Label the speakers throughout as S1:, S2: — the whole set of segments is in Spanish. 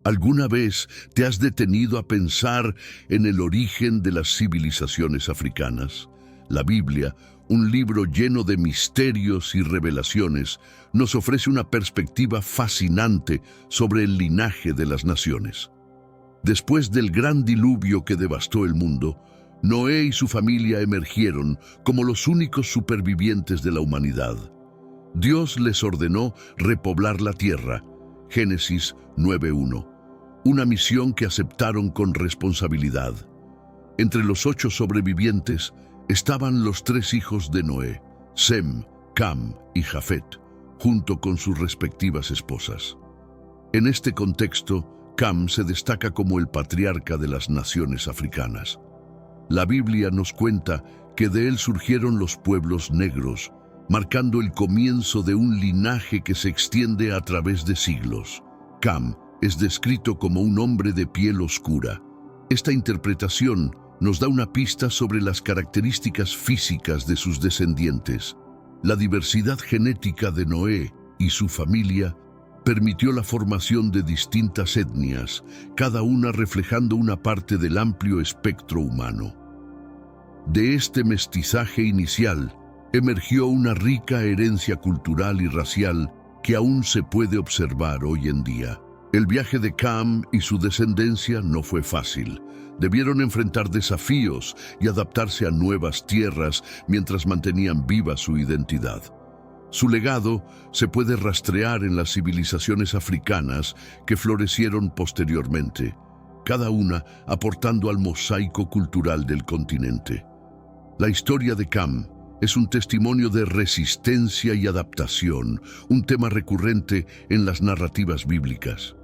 S1: ¿Alguna vez te has detenido a pensar en el origen de las civilizaciones africanas? La Biblia, un libro lleno de misterios y revelaciones, nos ofrece una perspectiva fascinante sobre el linaje de las naciones. Después del gran diluvio que devastó el mundo, Noé y su familia emergieron como los únicos supervivientes de la humanidad. Dios les ordenó repoblar la tierra, Génesis 9:1, una misión que aceptaron con responsabilidad. Entre los 8 sobrevivientes estaban los 3 hijos de Noé, Sem, Cam y Jafet, junto con sus respectivas esposas. En este contexto, Cam se destaca como el patriarca de las naciones africanas. La Biblia nos cuenta que de él surgieron los pueblos negros, marcando el comienzo de un linaje que se extiende a través de siglos. Cam es descrito como un hombre de piel oscura. Esta interpretación nos da una pista sobre las características físicas de sus descendientes. La diversidad genética de Noé y su familia permitió la formación de distintas etnias, cada una reflejando una parte del amplio espectro humano. De este mestizaje inicial emergió una rica herencia cultural y racial que aún se puede observar hoy en día. El viaje de Cam y su descendencia no fue fácil. Debieron enfrentar desafíos y adaptarse a nuevas tierras mientras mantenían viva su identidad. Su legado se puede rastrear en las civilizaciones africanas que florecieron posteriormente, cada una aportando al mosaico cultural del continente. La historia de Cam es un testimonio de resistencia y adaptación, un tema recurrente en las narrativas bíblicas.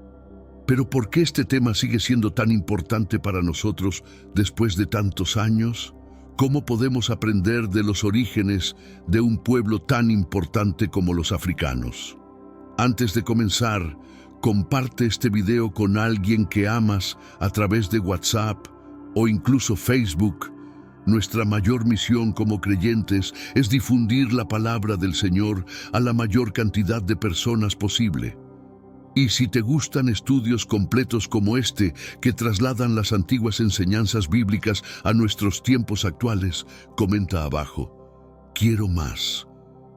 S1: Pero ¿por qué este tema sigue siendo tan importante para nosotros después de tantos años? ¿Cómo podemos aprender de los orígenes de un pueblo tan importante como los africanos? Antes de comenzar, comparte este video con alguien que amas a través de WhatsApp o incluso Facebook. Nuestra mayor misión como creyentes es difundir la palabra del Señor a la mayor cantidad de personas posible. Y si te gustan estudios completos como este, que trasladan las antiguas enseñanzas bíblicas a nuestros tiempos actuales, comenta abajo: quiero más.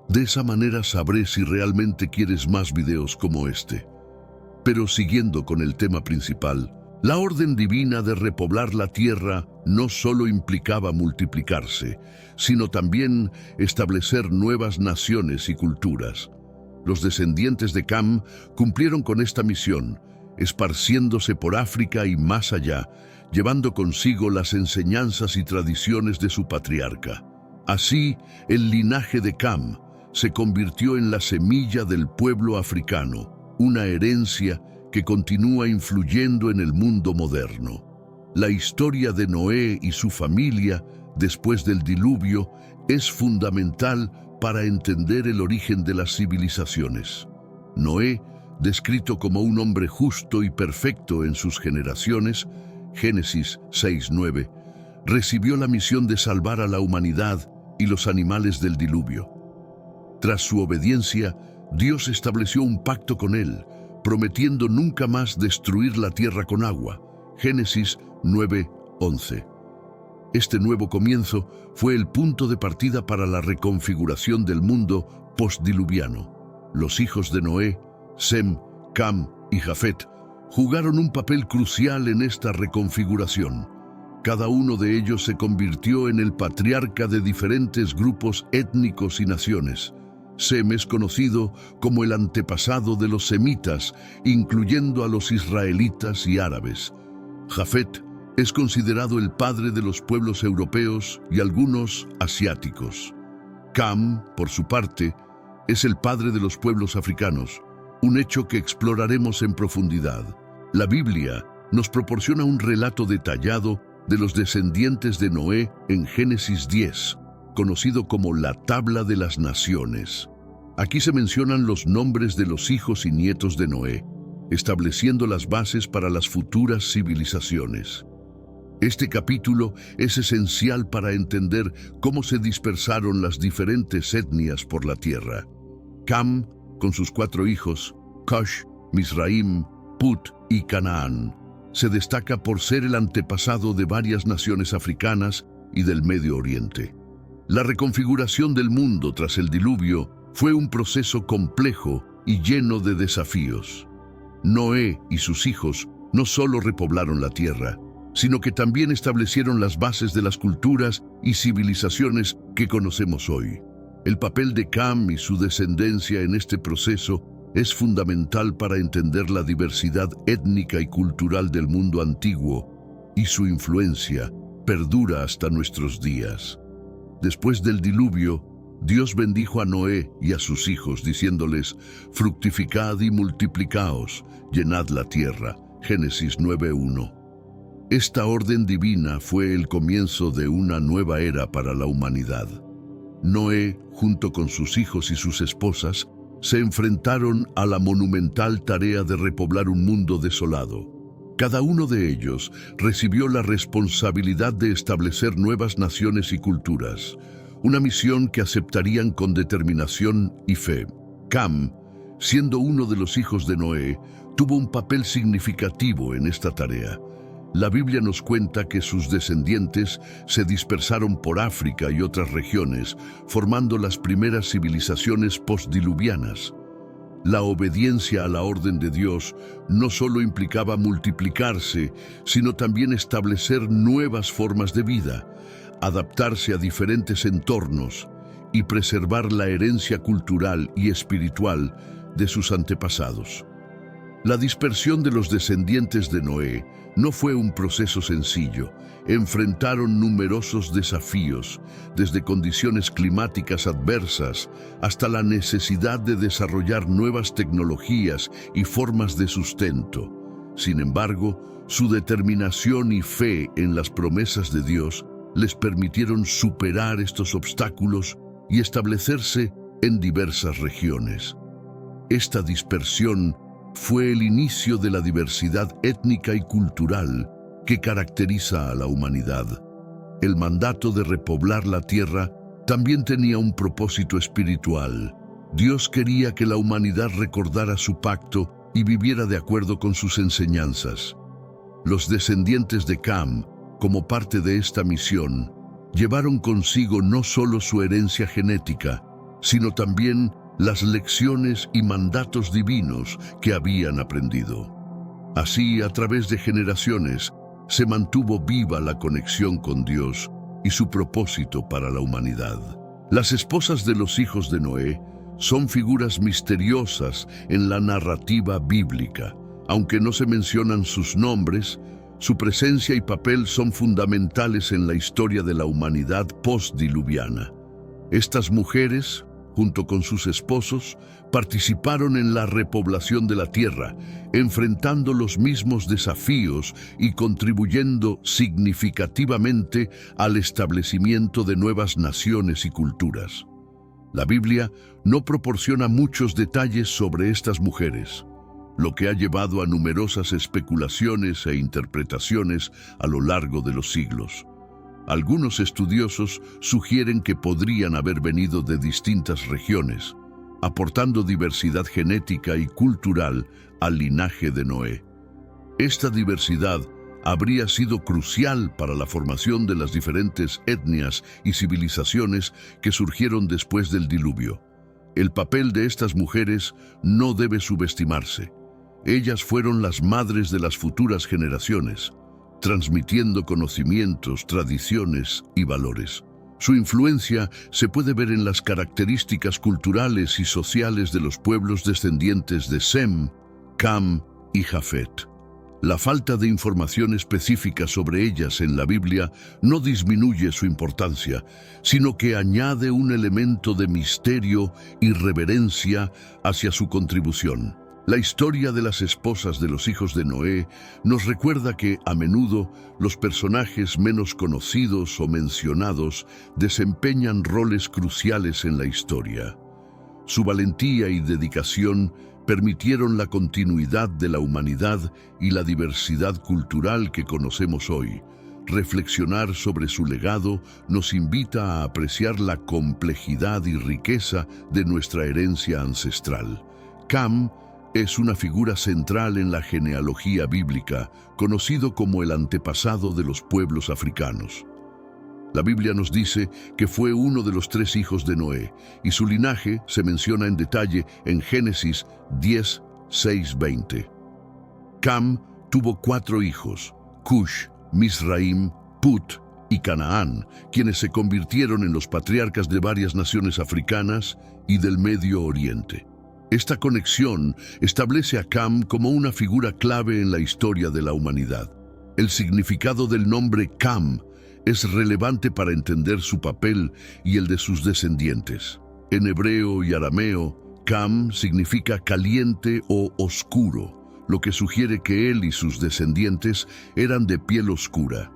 S1: De esa manera sabré si realmente quieres más videos como este. Pero siguiendo con el tema principal, la orden divina de repoblar la tierra no solo implicaba multiplicarse, sino también establecer nuevas naciones y culturas. Los descendientes de Cam cumplieron con esta misión, esparciéndose por África y más allá, llevando consigo las enseñanzas y tradiciones de su patriarca. Así, el linaje de Cam se convirtió en la semilla del pueblo africano, una herencia que continúa influyendo en el mundo moderno. La historia de Noé y su familia, después del diluvio, es fundamental para entender el origen de las civilizaciones. Noé, descrito como un hombre justo y perfecto en sus generaciones, Génesis 6:9, recibió la misión de salvar a la humanidad y los animales del diluvio. Tras su obediencia, Dios estableció un pacto con él, prometiendo nunca más destruir la tierra con agua, Génesis 9:11. Este nuevo comienzo fue el punto de partida para la reconfiguración del mundo postdiluviano. Los hijos de Noé, Sem, Cam y Jafet, jugaron un papel crucial en esta reconfiguración. Cada uno de ellos se convirtió en el patriarca de diferentes grupos étnicos y naciones. Sem es conocido como el antepasado de los semitas, incluyendo a los israelitas y árabes. Jafet es considerado el padre de los pueblos europeos y algunos asiáticos. Cam, por su parte, es el padre de los pueblos africanos, un hecho que exploraremos en profundidad. La Biblia nos proporciona un relato detallado de los descendientes de Noé en Génesis 10, conocido como la Tabla de las Naciones. Aquí se mencionan los nombres de los hijos y nietos de Noé, estableciendo las bases para las futuras civilizaciones. Este capítulo es esencial para entender cómo se dispersaron las diferentes etnias por la tierra. Cam, con sus 4 hijos, Cush, Mizraim, Put y Canaán. Se destaca por ser el antepasado de varias naciones africanas y del Medio Oriente. La reconfiguración del mundo tras el diluvio fue un proceso complejo y lleno de desafíos. Noé y sus hijos no solo repoblaron la tierra, sino que también establecieron las bases de las culturas y civilizaciones que conocemos hoy. El papel de Cam y su descendencia en este proceso es fundamental para entender la diversidad étnica y cultural del mundo antiguo, y su influencia perdura hasta nuestros días. Después del diluvio, Dios bendijo a Noé y a sus hijos, diciéndoles: fructificad y multiplicaos, llenad la tierra. Génesis 9:1. Esta orden divina fue el comienzo de una nueva era para la humanidad. Noé, junto con sus hijos y sus esposas, se enfrentaron a la monumental tarea de repoblar un mundo desolado. Cada uno de ellos recibió la responsabilidad de establecer nuevas naciones y culturas, una misión que aceptarían con determinación y fe. Cam, siendo uno de los hijos de Noé, tuvo un papel significativo en esta tarea. La Biblia nos cuenta que sus descendientes se dispersaron por África y otras regiones, formando las primeras civilizaciones postdiluvianas. La obediencia a la orden de Dios no solo implicaba multiplicarse, sino también establecer nuevas formas de vida, adaptarse a diferentes entornos y preservar la herencia cultural y espiritual de sus antepasados. La dispersión de los descendientes de Noé no fue un proceso sencillo. Enfrentaron numerosos desafíos, desde condiciones climáticas adversas hasta la necesidad de desarrollar nuevas tecnologías y formas de sustento. Sin embargo, su determinación y fe en las promesas de Dios les permitieron superar estos obstáculos y establecerse en diversas regiones. Esta dispersión fue el inicio de la diversidad étnica y cultural que caracteriza a la humanidad. El mandato de repoblar la tierra también tenía un propósito espiritual. Dios quería que la humanidad recordara su pacto y viviera de acuerdo con sus enseñanzas. Los descendientes de Cam, como parte de esta misión, llevaron consigo no solo su herencia genética, sino también las lecciones y mandatos divinos que habían aprendido. Así, a través de generaciones, se mantuvo viva la conexión con Dios y su propósito para la humanidad. Las esposas de los hijos de Noé son figuras misteriosas en la narrativa bíblica. Aunque no se mencionan sus nombres, su presencia y papel son fundamentales en la historia de la humanidad postdiluviana. Estas mujeres, junto con sus esposos, participaron en la repoblación de la tierra, enfrentando los mismos desafíos y contribuyendo significativamente al establecimiento de nuevas naciones y culturas. La Biblia no proporciona muchos detalles sobre estas mujeres, lo que ha llevado a numerosas especulaciones e interpretaciones a lo largo de los siglos. Algunos estudiosos sugieren que podrían haber venido de distintas regiones, aportando diversidad genética y cultural al linaje de Noé. Esta diversidad habría sido crucial para la formación de las diferentes etnias y civilizaciones que surgieron después del diluvio. El papel de estas mujeres no debe subestimarse. Ellas fueron las madres de las futuras generaciones, transmitiendo conocimientos, tradiciones y valores. Su influencia se puede ver en las características culturales y sociales de los pueblos descendientes de Sem, Cam y Jafet. La falta de información específica sobre ellas en la Biblia no disminuye su importancia, sino que añade un elemento de misterio y reverencia hacia su contribución. La historia de las esposas de los hijos de Noé nos recuerda que, a menudo, los personajes menos conocidos o mencionados desempeñan roles cruciales en la historia. Su valentía y dedicación permitieron la continuidad de la humanidad y la diversidad cultural que conocemos hoy. Reflexionar sobre su legado nos invita a apreciar la complejidad y riqueza de nuestra herencia ancestral. Cam, es una figura central en la genealogía bíblica, conocido como el antepasado de los pueblos africanos. La Biblia nos dice que fue uno de los 3 hijos de Noé, y su linaje se menciona en detalle en Génesis 10, 6, 20. Cam tuvo 4 hijos, Cush, Misraim, Put y Canaán, quienes se convirtieron en los patriarcas de varias naciones africanas y del Medio Oriente. Esta conexión establece a Cam como una figura clave en la historia de la humanidad. El significado del nombre Cam es relevante para entender su papel y el de sus descendientes. En hebreo y arameo, Cam significa caliente o oscuro, lo que sugiere que él y sus descendientes eran de piel oscura.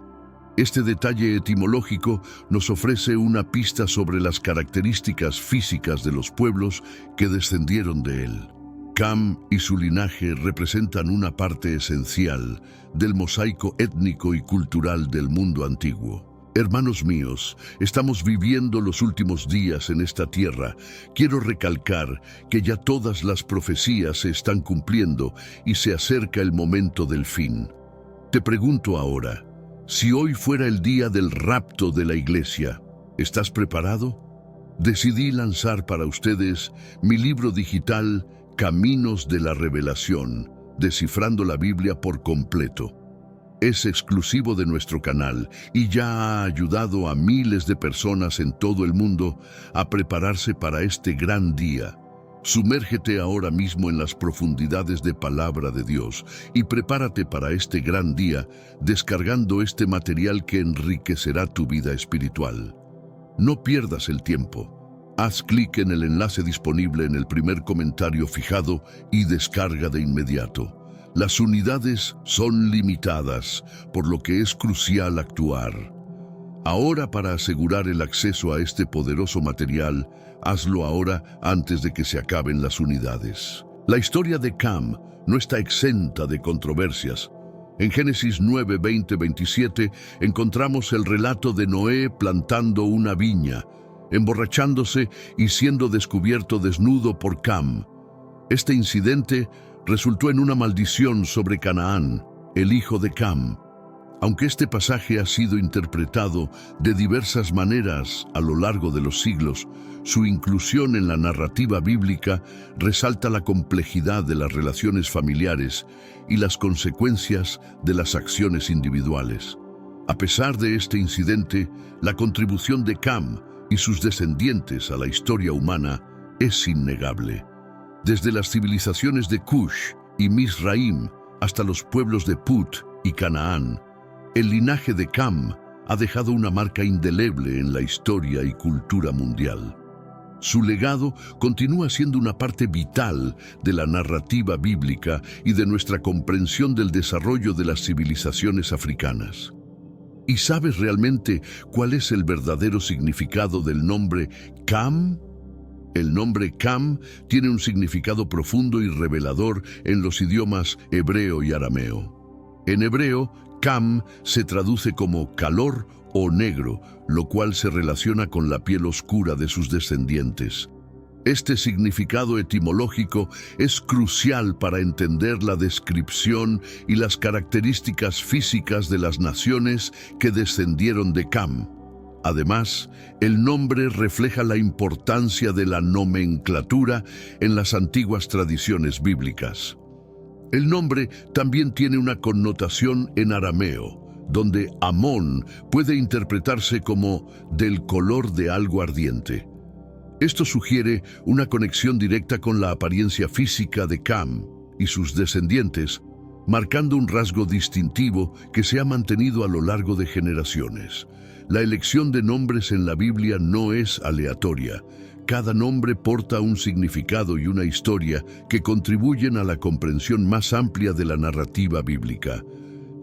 S1: Este detalle etimológico nos ofrece una pista sobre las características físicas de los pueblos que descendieron de él. Cam y su linaje representan una parte esencial del mosaico étnico y cultural del mundo antiguo. Hermanos míos, estamos viviendo los últimos días en esta tierra. Quiero recalcar que ya todas las profecías se están cumpliendo y se acerca el momento del fin. Te pregunto ahora, si hoy fuera el día del rapto de la iglesia, ¿estás preparado? Decidí lanzar para ustedes mi libro digital Caminos de la Revelación, descifrando la Biblia por completo. Es exclusivo de nuestro canal y ya ha ayudado a miles de personas en todo el mundo a prepararse para este gran día. Sumérgete ahora mismo en las profundidades de Palabra de Dios y prepárate para este gran día descargando este material que enriquecerá tu vida espiritual. No pierdas el tiempo. Haz clic en el enlace disponible en el primer comentario fijado y descarga de inmediato. Las unidades son limitadas, por lo que es crucial actuar. Ahora, para asegurar el acceso a este poderoso material, hazlo ahora antes de que se acaben las unidades. La historia de Cam no está exenta de controversias. En Génesis 9, 20, 27 encontramos el relato de Noé plantando una viña, emborrachándose y siendo descubierto desnudo por Cam. Este incidente resultó en una maldición sobre Canaán, el hijo de Cam. Aunque este pasaje ha sido interpretado de diversas maneras a lo largo de los siglos, su inclusión en la narrativa bíblica resalta la complejidad de las relaciones familiares y las consecuencias de las acciones individuales. A pesar de este incidente, la contribución de Cam y sus descendientes a la historia humana es innegable. Desde las civilizaciones de Cush y Misraim hasta los pueblos de Put y Canaán, el linaje de Cam ha dejado una marca indeleble en la historia y cultura mundial. Su legado continúa siendo una parte vital de la narrativa bíblica y de nuestra comprensión del desarrollo de las civilizaciones africanas. ¿Y sabes realmente cuál es el verdadero significado del nombre Cam? El nombre Cam tiene un significado profundo y revelador en los idiomas hebreo y arameo. En hebreo, Cam se traduce como calor o negro, lo cual se relaciona con la piel oscura de sus descendientes. Este significado etimológico es crucial para entender la descripción y las características físicas de las naciones que descendieron de Cam. Además, el nombre refleja la importancia de la nomenclatura en las antiguas tradiciones bíblicas. El nombre también tiene una connotación en arameo, donde Amón puede interpretarse como del color de algo ardiente. Esto sugiere una conexión directa con la apariencia física de Cam y sus descendientes, marcando un rasgo distintivo que se ha mantenido a lo largo de generaciones. La elección de nombres en la Biblia no es aleatoria. Cada nombre porta un significado y una historia que contribuyen a la comprensión más amplia de la narrativa bíblica.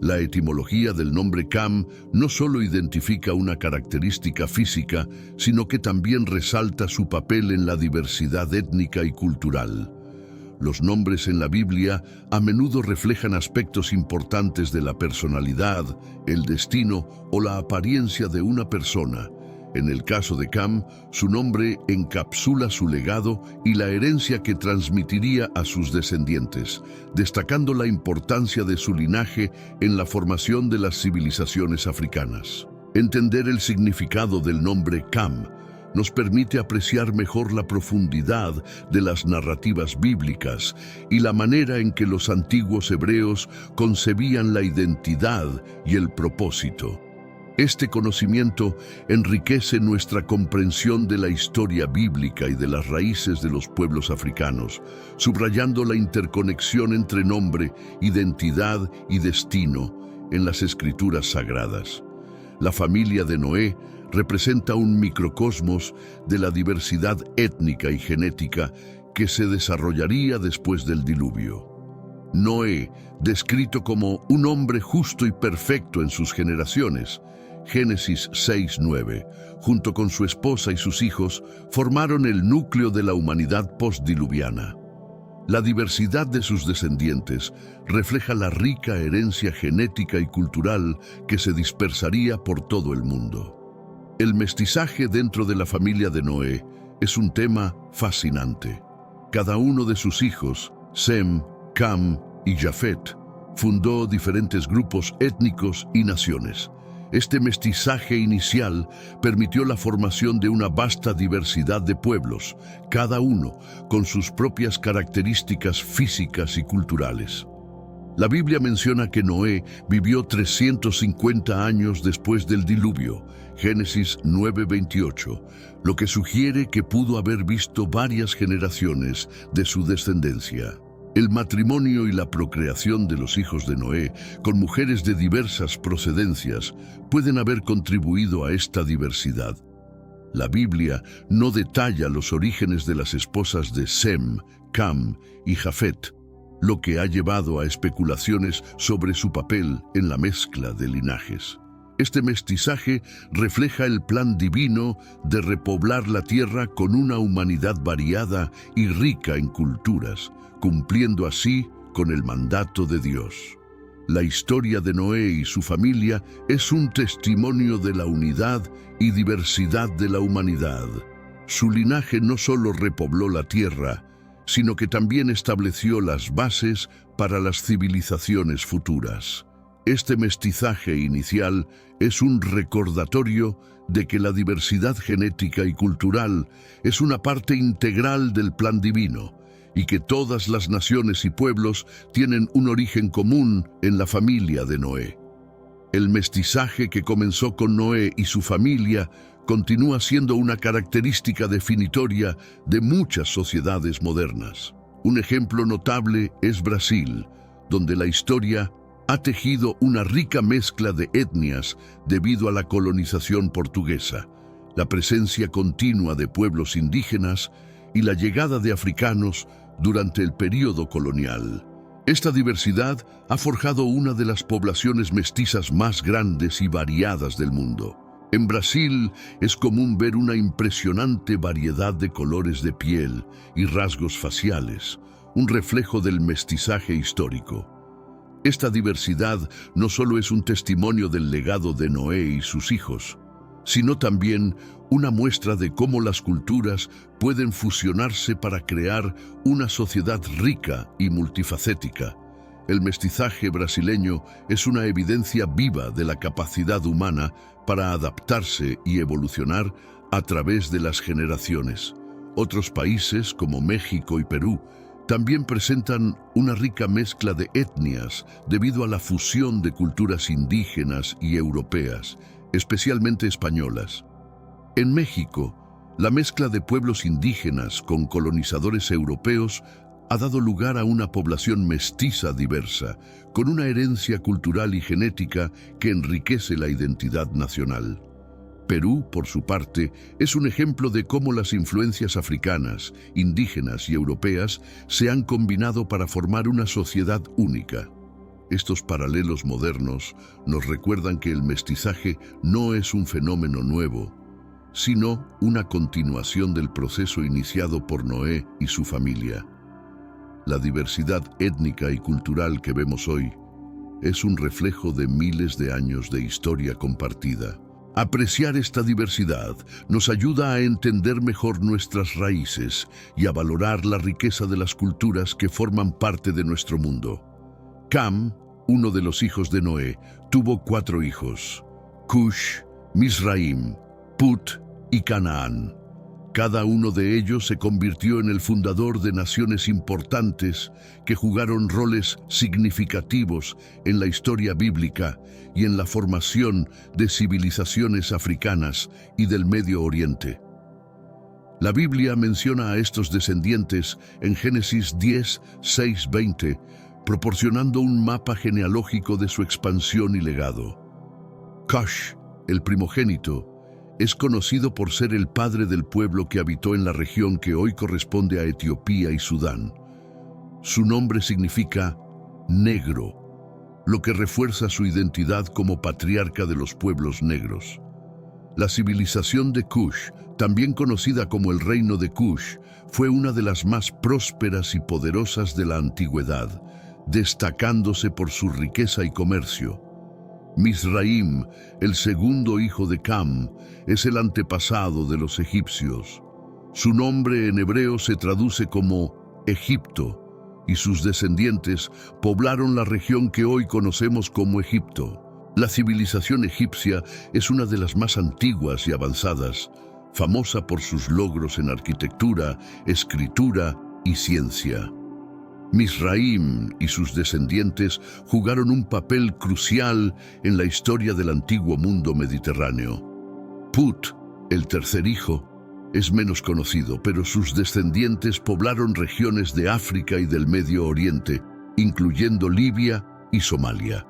S1: La etimología del nombre Cam no solo identifica una característica física, sino que también resalta su papel en la diversidad étnica y cultural. Los nombres en la Biblia a menudo reflejan aspectos importantes de la personalidad, el destino o la apariencia de una persona. En el caso de Cam, su nombre encapsula su legado y la herencia que transmitiría a sus descendientes, destacando la importancia de su linaje en la formación de las civilizaciones africanas. Entender el significado del nombre Cam nos permite apreciar mejor la profundidad de las narrativas bíblicas y la manera en que los antiguos hebreos concebían la identidad y el propósito. Este conocimiento enriquece nuestra comprensión de la historia bíblica y de las raíces de los pueblos africanos, subrayando la interconexión entre nombre, identidad y destino en las escrituras sagradas. La familia de Noé representa un microcosmos de la diversidad étnica y genética que se desarrollaría después del diluvio. Noé, descrito como un hombre justo y perfecto en sus generaciones, Génesis 6:9, junto con su esposa y sus hijos, formaron el núcleo de la humanidad postdiluviana. La diversidad de sus descendientes refleja la rica herencia genética y cultural que se dispersaría por todo el mundo. El mestizaje dentro de la familia de Noé es un tema fascinante. Cada uno de sus hijos, Sem, Cam y Jafet, fundó diferentes grupos étnicos y naciones. Este mestizaje inicial permitió la formación de una vasta diversidad de pueblos, cada uno con sus propias características físicas y culturales. La Biblia menciona que Noé vivió 350 años después del diluvio, Génesis 9:28, lo que sugiere que pudo haber visto varias generaciones de su descendencia. El matrimonio y la procreación de los hijos de Noé con mujeres de diversas procedencias pueden haber contribuido a esta diversidad. La Biblia no detalla los orígenes de las esposas de Sem, Cam y Jafet, lo que ha llevado a especulaciones sobre su papel en la mezcla de linajes. Este mestizaje refleja el plan divino de repoblar la tierra con una humanidad variada y rica en culturas, cumpliendo así con el mandato de Dios. La historia de Noé y su familia es un testimonio de la unidad y diversidad de la humanidad. Su linaje no solo repobló la tierra, sino que también estableció las bases para las civilizaciones futuras. Este mestizaje inicial es un recordatorio de que la diversidad genética y cultural es una parte integral del plan divino y que todas las naciones y pueblos tienen un origen común en la familia de Noé. El mestizaje que comenzó con Noé y su familia continúa siendo una característica definitoria de muchas sociedades modernas. Un ejemplo notable es Brasil, donde la historia ha tejido una rica mezcla de etnias debido a la colonización portuguesa, la presencia continua de pueblos indígenas y la llegada de africanos durante el período colonial. Esta diversidad ha forjado una de las poblaciones mestizas más grandes y variadas del mundo. En Brasil es común ver una impresionante variedad de colores de piel y rasgos faciales, un reflejo del mestizaje histórico. Esta diversidad no solo es un testimonio del legado de Noé y sus hijos, sino también una muestra de cómo las culturas pueden fusionarse para crear una sociedad rica y multifacética. El mestizaje brasileño es una evidencia viva de la capacidad humana para adaptarse y evolucionar a través de las generaciones. Otros países, como México y Perú, también presentan una rica mezcla de etnias debido a la fusión de culturas indígenas y europeas, especialmente españolas. En México, la mezcla de pueblos indígenas con colonizadores europeos ha dado lugar a una población mestiza diversa, con una herencia cultural y genética que enriquece la identidad nacional. Perú, por su parte, es un ejemplo de cómo las influencias africanas, indígenas y europeas se han combinado para formar una sociedad única. Estos paralelos modernos nos recuerdan que el mestizaje no es un fenómeno nuevo, sino una continuación del proceso iniciado por Noé y su familia. La diversidad étnica y cultural que vemos hoy es un reflejo de miles de años de historia compartida. Apreciar esta diversidad nos ayuda a entender mejor nuestras raíces y a valorar la riqueza de las culturas que forman parte de nuestro mundo. Cam, uno de los hijos de Noé, tuvo 4 hijos: Cush, Mizraim, Put y Canaán. Cada uno de ellos se convirtió en el fundador de naciones importantes que jugaron roles significativos en la historia bíblica y en la formación de civilizaciones africanas y del Medio Oriente. La Biblia menciona a estos descendientes en Génesis 10, 6, 20, proporcionando un mapa genealógico de su expansión y legado. Cush, el primogénito, es conocido por ser el padre del pueblo que habitó en la región que hoy corresponde a Etiopía y Sudán. Su nombre significa negro, lo que refuerza su identidad como patriarca de los pueblos negros. La civilización de Cush, también conocida como el Reino de Cush, fue una de las más prósperas y poderosas de la antigüedad, destacándose por su riqueza y comercio. Mizraim, el segundo hijo de Cam, es el antepasado de los egipcios. Su nombre en hebreo se traduce como Egipto, y sus descendientes poblaron la región que hoy conocemos como Egipto. La civilización egipcia es una de las más antiguas y avanzadas, famosa por sus logros en arquitectura, escritura y ciencia. Mizraim y sus descendientes jugaron un papel crucial en la historia del antiguo mundo mediterráneo. Put, el tercer hijo, es menos conocido, pero sus descendientes poblaron regiones de África y del Medio Oriente, incluyendo Libia y Somalia.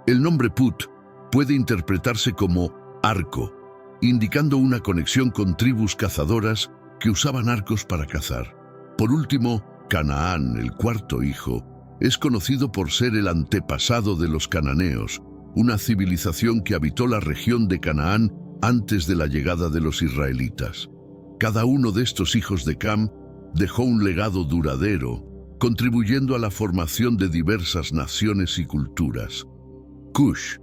S1: El nombre Put puede interpretarse como arco, indicando una conexión con tribus cazadoras que usaban arcos para cazar. Por último, Canaán, el cuarto hijo, es conocido por ser el antepasado de los cananeos, una civilización que habitó la región de Canaán antes de la llegada de los israelitas. Cada uno de estos hijos de Cam dejó un legado duradero, contribuyendo a la formación de diversas naciones y culturas. Cush,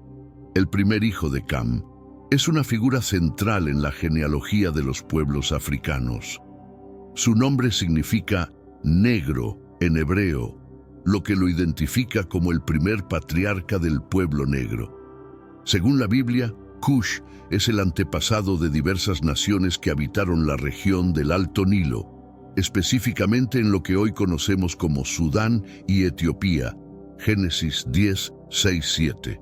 S1: el primer hijo de Cam, es una figura central en la genealogía de los pueblos africanos. Su nombre significa negro en hebreo, lo que lo identifica como el primer patriarca del pueblo negro. Según la Biblia, Cush es el antepasado de diversas naciones que habitaron la región del Alto Nilo, específicamente en lo que hoy conocemos como Sudán y Etiopía, Génesis 10, 6, 7.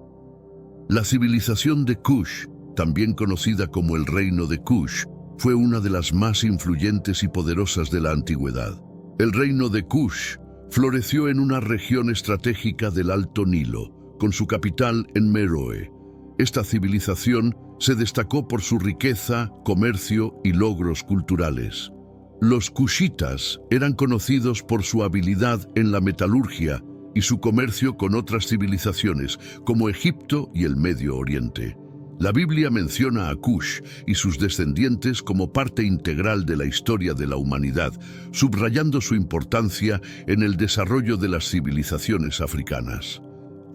S1: La civilización de Cush, también conocida como el Reino de Cush, fue una de las más influyentes y poderosas de la antigüedad. El reino de Cush floreció en una región estratégica del Alto Nilo, con su capital en Meroe. Esta civilización se destacó por su riqueza, comercio y logros culturales. Los cushitas eran conocidos por su habilidad en la metalurgia y su comercio con otras civilizaciones, como Egipto y el Medio Oriente. La Biblia menciona a Cush y sus descendientes como parte integral de la historia de la humanidad, subrayando su importancia en el desarrollo de las civilizaciones africanas.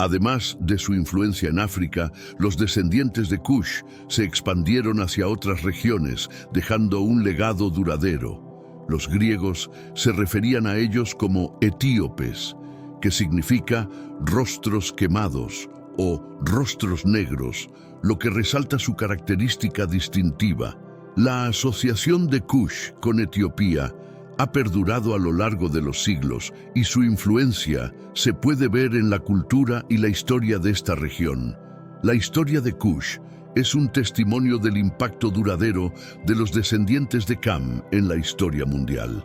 S1: Además de su influencia en África, los descendientes de Cush se expandieron hacia otras regiones, dejando un legado duradero. Los griegos se referían a ellos como etíopes, que significa rostros quemados o rostros negros, lo que resalta su característica distintiva. La asociación de Cush con Etiopía ha perdurado a lo largo de los siglos y su influencia se puede ver en la cultura y la historia de esta región. La historia de Cush es un testimonio del impacto duradero de los descendientes de Cam en la historia mundial.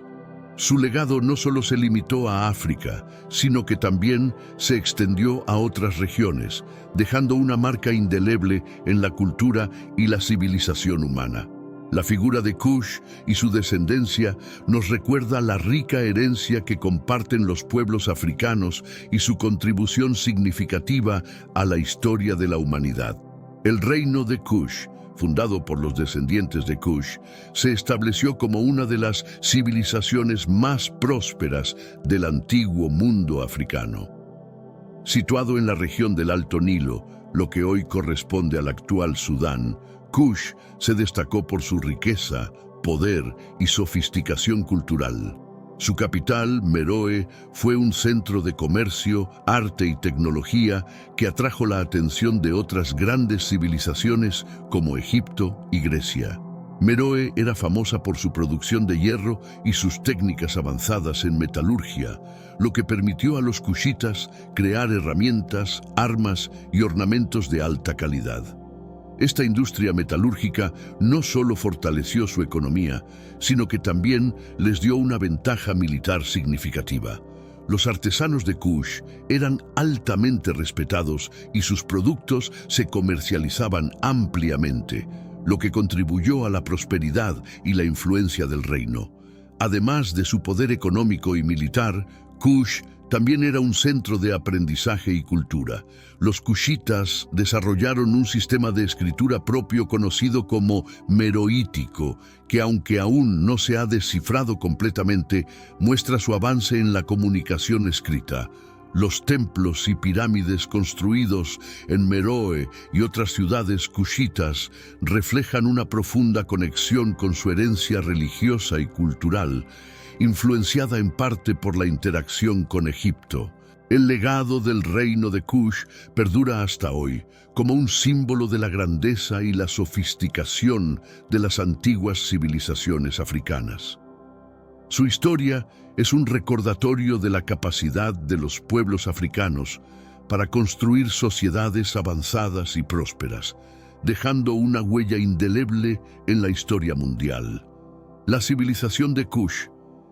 S1: Su legado no solo se limitó a África, sino que también se extendió a otras regiones, dejando una marca indeleble en la cultura y la civilización humana. La figura de Cush y su descendencia nos recuerda la rica herencia que comparten los pueblos africanos y su contribución significativa a la historia de la humanidad. El reino de Cush, fundado por los descendientes de Cush, se estableció como una de las civilizaciones más prósperas del antiguo mundo africano. Situado en la región del Alto Nilo, lo que hoy corresponde al actual Sudán, Kush se destacó por su riqueza, poder y sofisticación cultural. Su capital, Meroe, fue un centro de comercio, arte y tecnología que atrajo la atención de otras grandes civilizaciones como Egipto y Grecia. Meroe era famosa por su producción de hierro y sus técnicas avanzadas en metalurgia, lo que permitió a los kushitas crear herramientas, armas y ornamentos de alta calidad. Esta industria metalúrgica no solo fortaleció su economía, sino que también les dio una ventaja militar significativa. Los artesanos de Kush eran altamente respetados y sus productos se comercializaban ampliamente, lo que contribuyó a la prosperidad y la influencia del reino. Además de su poder económico y militar, Kush también era un centro de aprendizaje y cultura. Los kushitas desarrollaron un sistema de escritura propio conocido como meroítico, que aunque aún no se ha descifrado completamente, muestra su avance en la comunicación escrita. Los templos y pirámides construidos en Meroe y otras ciudades kushitas reflejan una profunda conexión con su herencia religiosa y cultural, influenciada en parte por la interacción con Egipto. El legado del reino de Kush perdura hasta hoy, como un símbolo de la grandeza y la sofisticación de las antiguas civilizaciones africanas. Su historia es un recordatorio de la capacidad de los pueblos africanos para construir sociedades avanzadas y prósperas, dejando una huella indeleble en la historia mundial. La civilización de Kush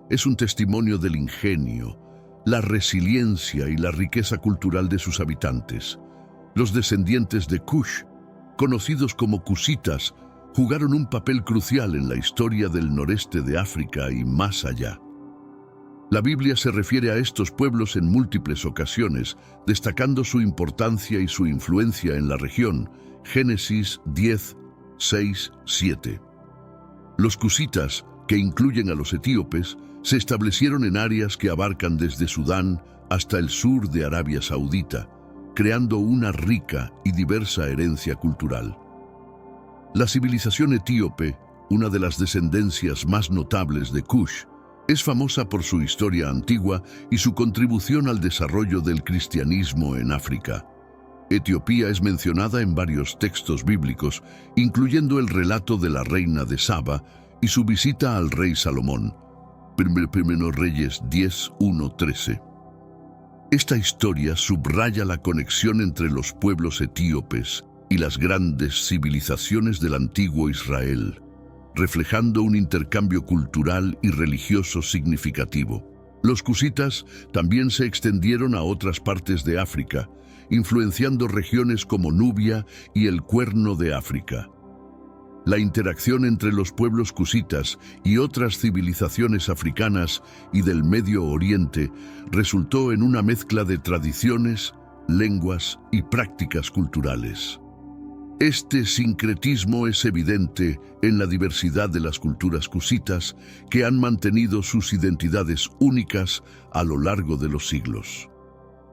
S1: es un testimonio del ingenio, la resiliencia y la riqueza cultural de sus habitantes. Los descendientes de Kush, conocidos como kushitas, jugaron un papel crucial en la historia del noreste de África y más allá. La Biblia se refiere a estos pueblos en múltiples ocasiones, destacando su importancia y su influencia en la región. Génesis 10, 6, 7. Los kushitas, que incluyen a los etíopes, se establecieron en áreas que abarcan desde Sudán hasta el sur de Arabia Saudita, creando una rica y diversa herencia cultural. La civilización etíope, una de las descendencias más notables de Kush, es famosa por su historia antigua y su contribución al desarrollo del cristianismo en África. Etiopía es mencionada en varios textos bíblicos, incluyendo el relato de la reina de Saba y su visita al rey Salomón. Primero Reyes 10, 1, 13. Esta historia subraya la conexión entre los pueblos etíopes y las grandes civilizaciones del antiguo Israel, reflejando un intercambio cultural y religioso significativo. Los kushitas también se extendieron a otras partes de África, influenciando regiones como Nubia y el Cuerno de África. La interacción entre los pueblos kushitas y otras civilizaciones africanas y del Medio Oriente resultó en una mezcla de tradiciones, lenguas y prácticas culturales. Este sincretismo es evidente en la diversidad de las culturas kushitas que han mantenido sus identidades únicas a lo largo de los siglos.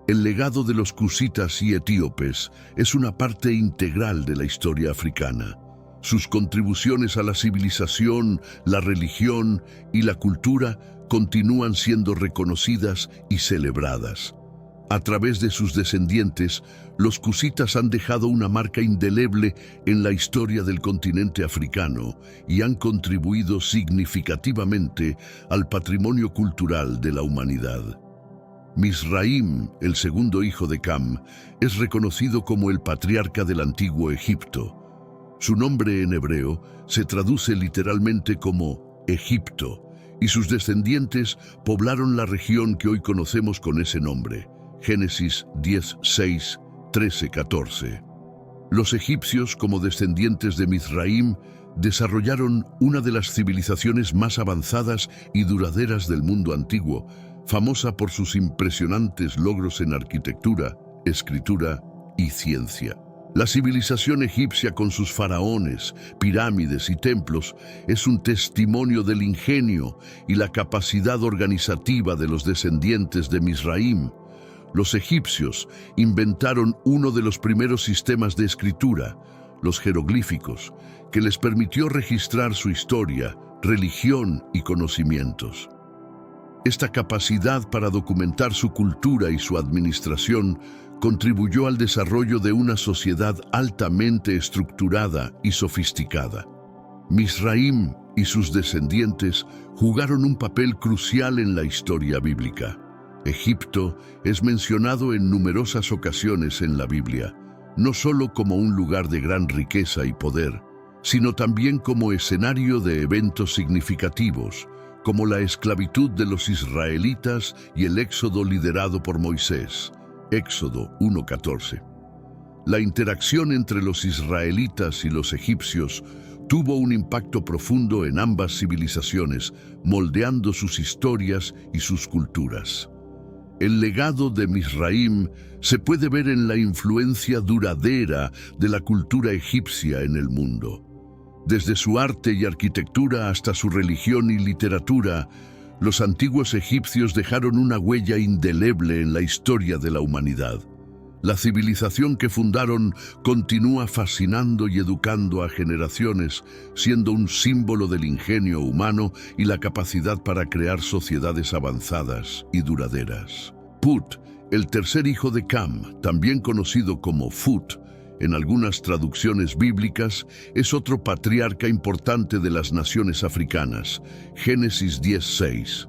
S1: El legado de los kushitas y etíopes es una parte integral de la historia africana. Sus contribuciones a la civilización, la religión y la cultura continúan siendo reconocidas y celebradas. A través de sus descendientes, los kushitas han dejado una marca indeleble en la historia del continente africano y han contribuido significativamente al patrimonio cultural de la humanidad. Mizraim, el segundo hijo de Cam, es reconocido como el patriarca del antiguo Egipto. Su nombre en hebreo se traduce literalmente como Egipto, y sus descendientes poblaron la región que hoy conocemos con ese nombre. Génesis 10, 6, 13, 14. Los egipcios, como descendientes de Mizraim, desarrollaron una de las civilizaciones más avanzadas y duraderas del mundo antiguo, famosa por sus impresionantes logros en arquitectura, escritura y ciencia. La civilización egipcia, con sus faraones, pirámides y templos, es un testimonio del ingenio y la capacidad organizativa de los descendientes de Mizraim. Los egipcios inventaron uno de los primeros sistemas de escritura, los jeroglíficos, que les permitió registrar su historia, religión y conocimientos. Esta capacidad para documentar su cultura y su administración contribuyó al desarrollo de una sociedad altamente estructurada y sofisticada. Misraim y sus descendientes jugaron un papel crucial en la historia bíblica. Egipto es mencionado en numerosas ocasiones en la Biblia, no solo como un lugar de gran riqueza y poder, sino también como escenario de eventos significativos, como la esclavitud de los israelitas y el éxodo liderado por Moisés, Éxodo 1:14. La interacción entre los israelitas y los egipcios tuvo un impacto profundo en ambas civilizaciones, moldeando sus historias y sus culturas. El legado de Misraim se puede ver en la influencia duradera de la cultura egipcia en el mundo. Desde su arte y arquitectura hasta su religión y literatura, los antiguos egipcios dejaron una huella indeleble en la historia de la humanidad. La civilización que fundaron continúa fascinando y educando a generaciones, siendo un símbolo del ingenio humano y la capacidad para crear sociedades avanzadas y duraderas. Put, el tercer hijo de Cam, también conocido como Phut, en algunas traducciones bíblicas, es otro patriarca importante de las naciones africanas, Génesis 10:6.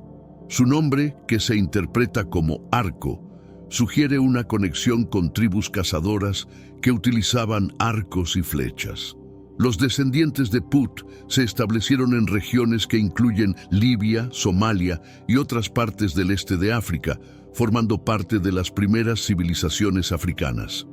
S1: Su nombre, que se interpreta como arco, sugiere una conexión con tribus cazadoras que utilizaban arcos y flechas. Los descendientes de Put se establecieron en regiones que incluyen Libia, Somalia y otras partes del este de África, formando parte de las primeras civilizaciones africanas.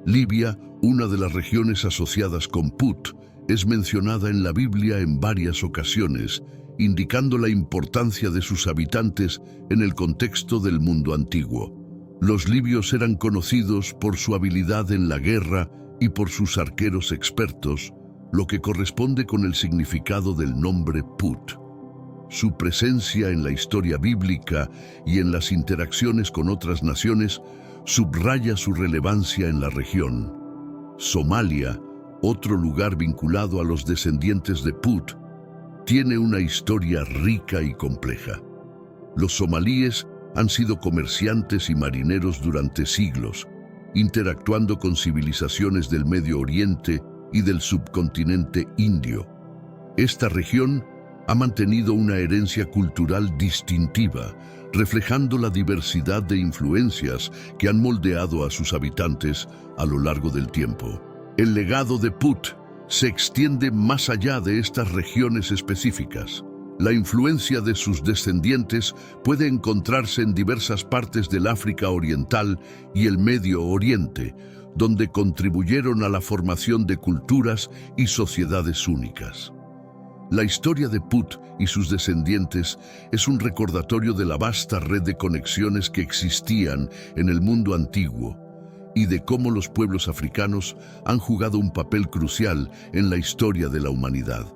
S1: Libia, una de las regiones asociadas con Put, es mencionada en la Biblia en varias ocasiones, indicando la importancia de sus habitantes en el contexto del mundo antiguo. Los libios eran conocidos por su habilidad en la guerra y por sus arqueros expertos, lo que corresponde con el significado del nombre Put. Su presencia en la historia bíblica y en las interacciones con otras naciones subraya su relevancia en la región. Somalia, otro lugar vinculado a los descendientes de Put, tiene una historia rica y compleja. Los somalíes han sido comerciantes y marineros durante siglos, interactuando con civilizaciones del Medio Oriente y del subcontinente indio. Esta región ha mantenido una herencia cultural distintiva, reflejando la diversidad de influencias que han moldeado a sus habitantes a lo largo del tiempo. El legado de Put se extiende más allá de estas regiones específicas. La influencia de sus descendientes puede encontrarse en diversas partes del África Oriental y el Medio Oriente, donde contribuyeron a la formación de culturas y sociedades únicas. La historia de Put y sus descendientes es un recordatorio de la vasta red de conexiones que existían en el mundo antiguo y de cómo los pueblos africanos han jugado un papel crucial en la historia de la humanidad.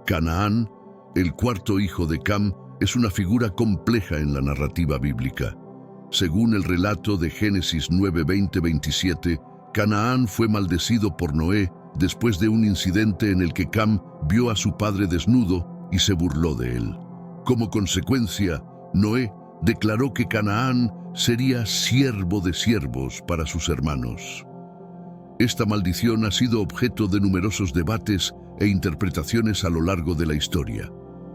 S1: Canaán, el cuarto hijo de Cam, es una figura compleja en la narrativa bíblica. Según el relato de Génesis 9:20-27, Canaán fue maldecido por Noé después de un incidente en el que Cam vio a su padre desnudo y se burló de él. Como consecuencia, Noé declaró que Canaán sería siervo de siervos para sus hermanos. Esta maldición ha sido objeto de numerosos debates e interpretaciones a lo largo de la historia.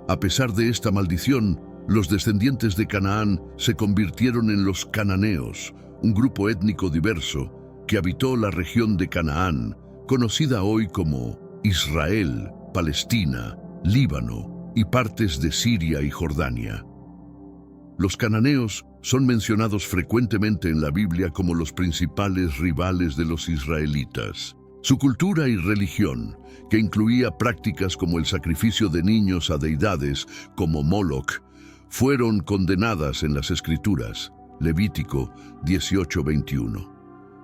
S1: A pesar de esta maldición, los descendientes de Canaán se convirtieron en los cananeos, un grupo étnico diverso que habitó la región de Canaán, conocida hoy como Israel, Palestina, Líbano y partes de Siria y Jordania. Los cananeos son mencionados frecuentemente en la Biblia como los principales rivales de los israelitas. Su cultura y religión, que incluía prácticas como el sacrificio de niños a deidades como Moloch, fueron condenadas en las Escrituras, Levítico 18:21.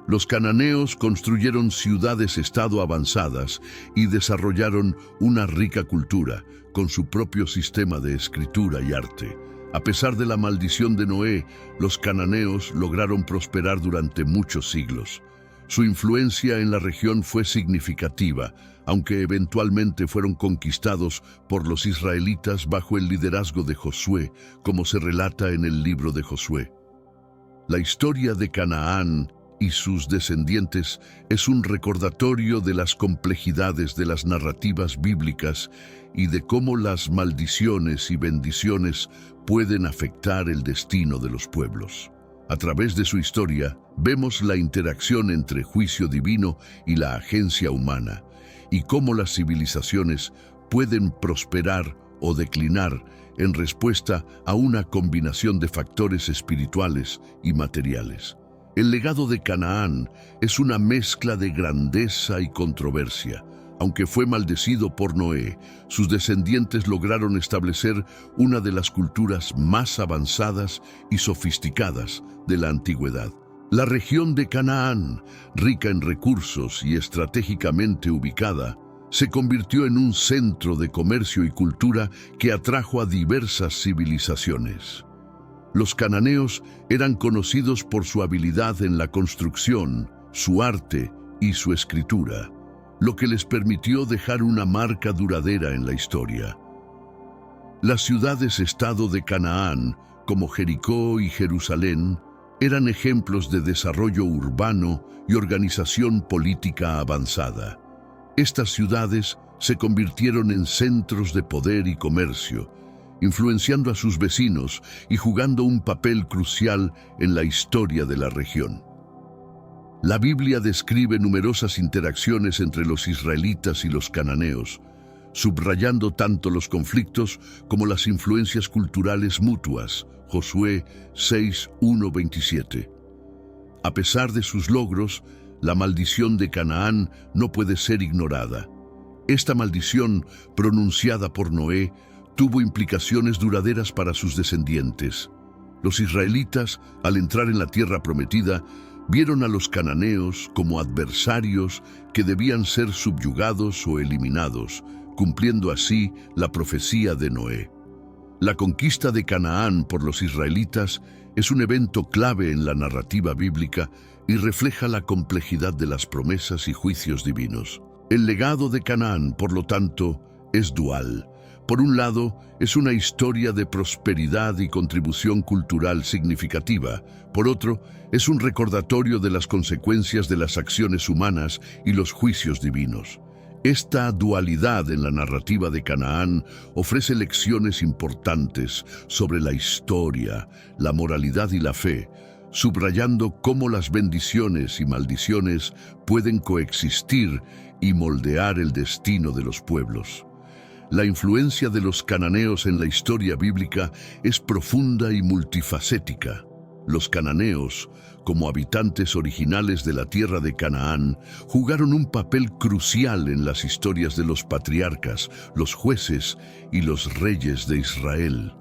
S1: Los cananeos construyeron ciudades-estado avanzadas y desarrollaron una rica cultura con su propio sistema de escritura y arte. A pesar de la maldición de Noé, los cananeos lograron prosperar durante muchos siglos. Su influencia en la región fue significativa, aunque eventualmente fueron conquistados por los israelitas bajo el liderazgo de Josué, como se relata en el libro de Josué. La historia de Canaán y sus descendientes es un recordatorio de las complejidades de las narrativas bíblicas y de cómo las maldiciones y bendiciones pueden afectar el destino de los pueblos. A través de su historia, vemos la interacción entre juicio divino y la agencia humana, y cómo las civilizaciones pueden prosperar o declinar en respuesta a una combinación de factores espirituales y materiales. El legado de Canaán es una mezcla de grandeza y controversia. Aunque fue maldecido por Noé, sus descendientes lograron establecer una de las culturas más avanzadas y sofisticadas de la antigüedad. La región de Canaán, rica en recursos y estratégicamente ubicada, se convirtió en un centro de comercio y cultura que atrajo a diversas civilizaciones. Los cananeos eran conocidos por su habilidad en la construcción, su arte y su escritura, lo que les permitió dejar una marca duradera en la historia. Las ciudades-estado de Canaán, como Jericó y Jerusalén, eran ejemplos de desarrollo urbano y organización política avanzada. Estas ciudades se convirtieron en centros de poder y comercio, influenciando a sus vecinos y jugando un papel crucial en la historia de la región. La Biblia describe numerosas interacciones entre los israelitas y los cananeos, subrayando tanto los conflictos como las influencias culturales mutuas. Josué 6:1-27. A pesar de sus logros, la maldición de Canaán no puede ser ignorada. Esta maldición, pronunciada por Noé, tuvo implicaciones duraderas para sus descendientes. Los israelitas, al entrar en la tierra prometida, vieron a los cananeos como adversarios que debían ser subyugados o eliminados, cumpliendo así la profecía de Noé. La conquista de Canaán por los israelitas es un evento clave en la narrativa bíblica y refleja la complejidad de las promesas y juicios divinos. El legado de Canaán, por lo tanto, es dual. Por un lado, es una historia de prosperidad y contribución cultural significativa. Por otro, es un recordatorio de las consecuencias de las acciones humanas y los juicios divinos. Esta dualidad en la narrativa de Canaán ofrece lecciones importantes sobre la historia, la moralidad y la fe, subrayando cómo las bendiciones y maldiciones pueden coexistir y moldear el destino de los pueblos. La influencia de los cananeos en la historia bíblica es profunda y multifacética. Los cananeos, como habitantes originales de la tierra de Canaán, jugaron un papel crucial en las historias de los patriarcas, los jueces y los reyes de Israel.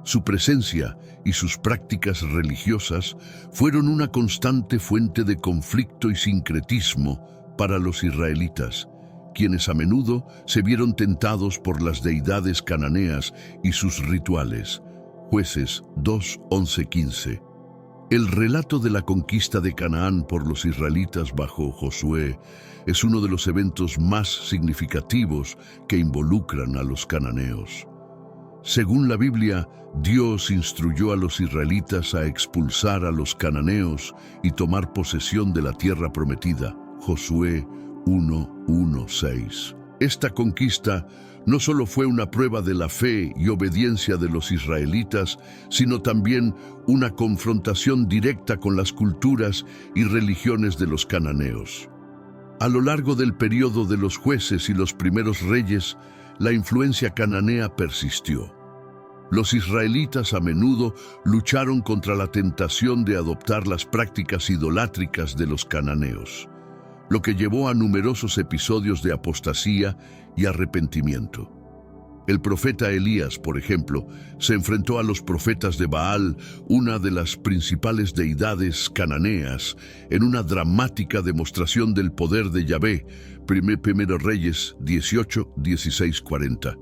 S1: Su presencia y sus prácticas religiosas fueron una constante fuente de conflicto y sincretismo para los israelitas, quienes a menudo se vieron tentados por las deidades cananeas y sus rituales. Jueces 2:11-15. El relato de la conquista de Canaán por los israelitas bajo Josué es uno de los eventos más significativos que involucran a los cananeos. Según la Biblia, Dios instruyó a los israelitas a expulsar a los cananeos y tomar posesión de la tierra prometida. Josué 1:1-6. Esta conquista no solo fue una prueba de la fe y obediencia de los israelitas, sino también una confrontación directa con las culturas y religiones de los cananeos. A lo largo del periodo de los jueces y los primeros reyes, la influencia cananea persistió. Los israelitas a menudo lucharon contra la tentación de adoptar las prácticas idolátricas de los cananeos, lo que llevó a numerosos episodios de apostasía y arrepentimiento. El profeta Elías, por ejemplo, se enfrentó a los profetas de Baal, una de las principales deidades cananeas, en una dramática demostración del poder de Yahvé. Primero Reyes 18:16-40.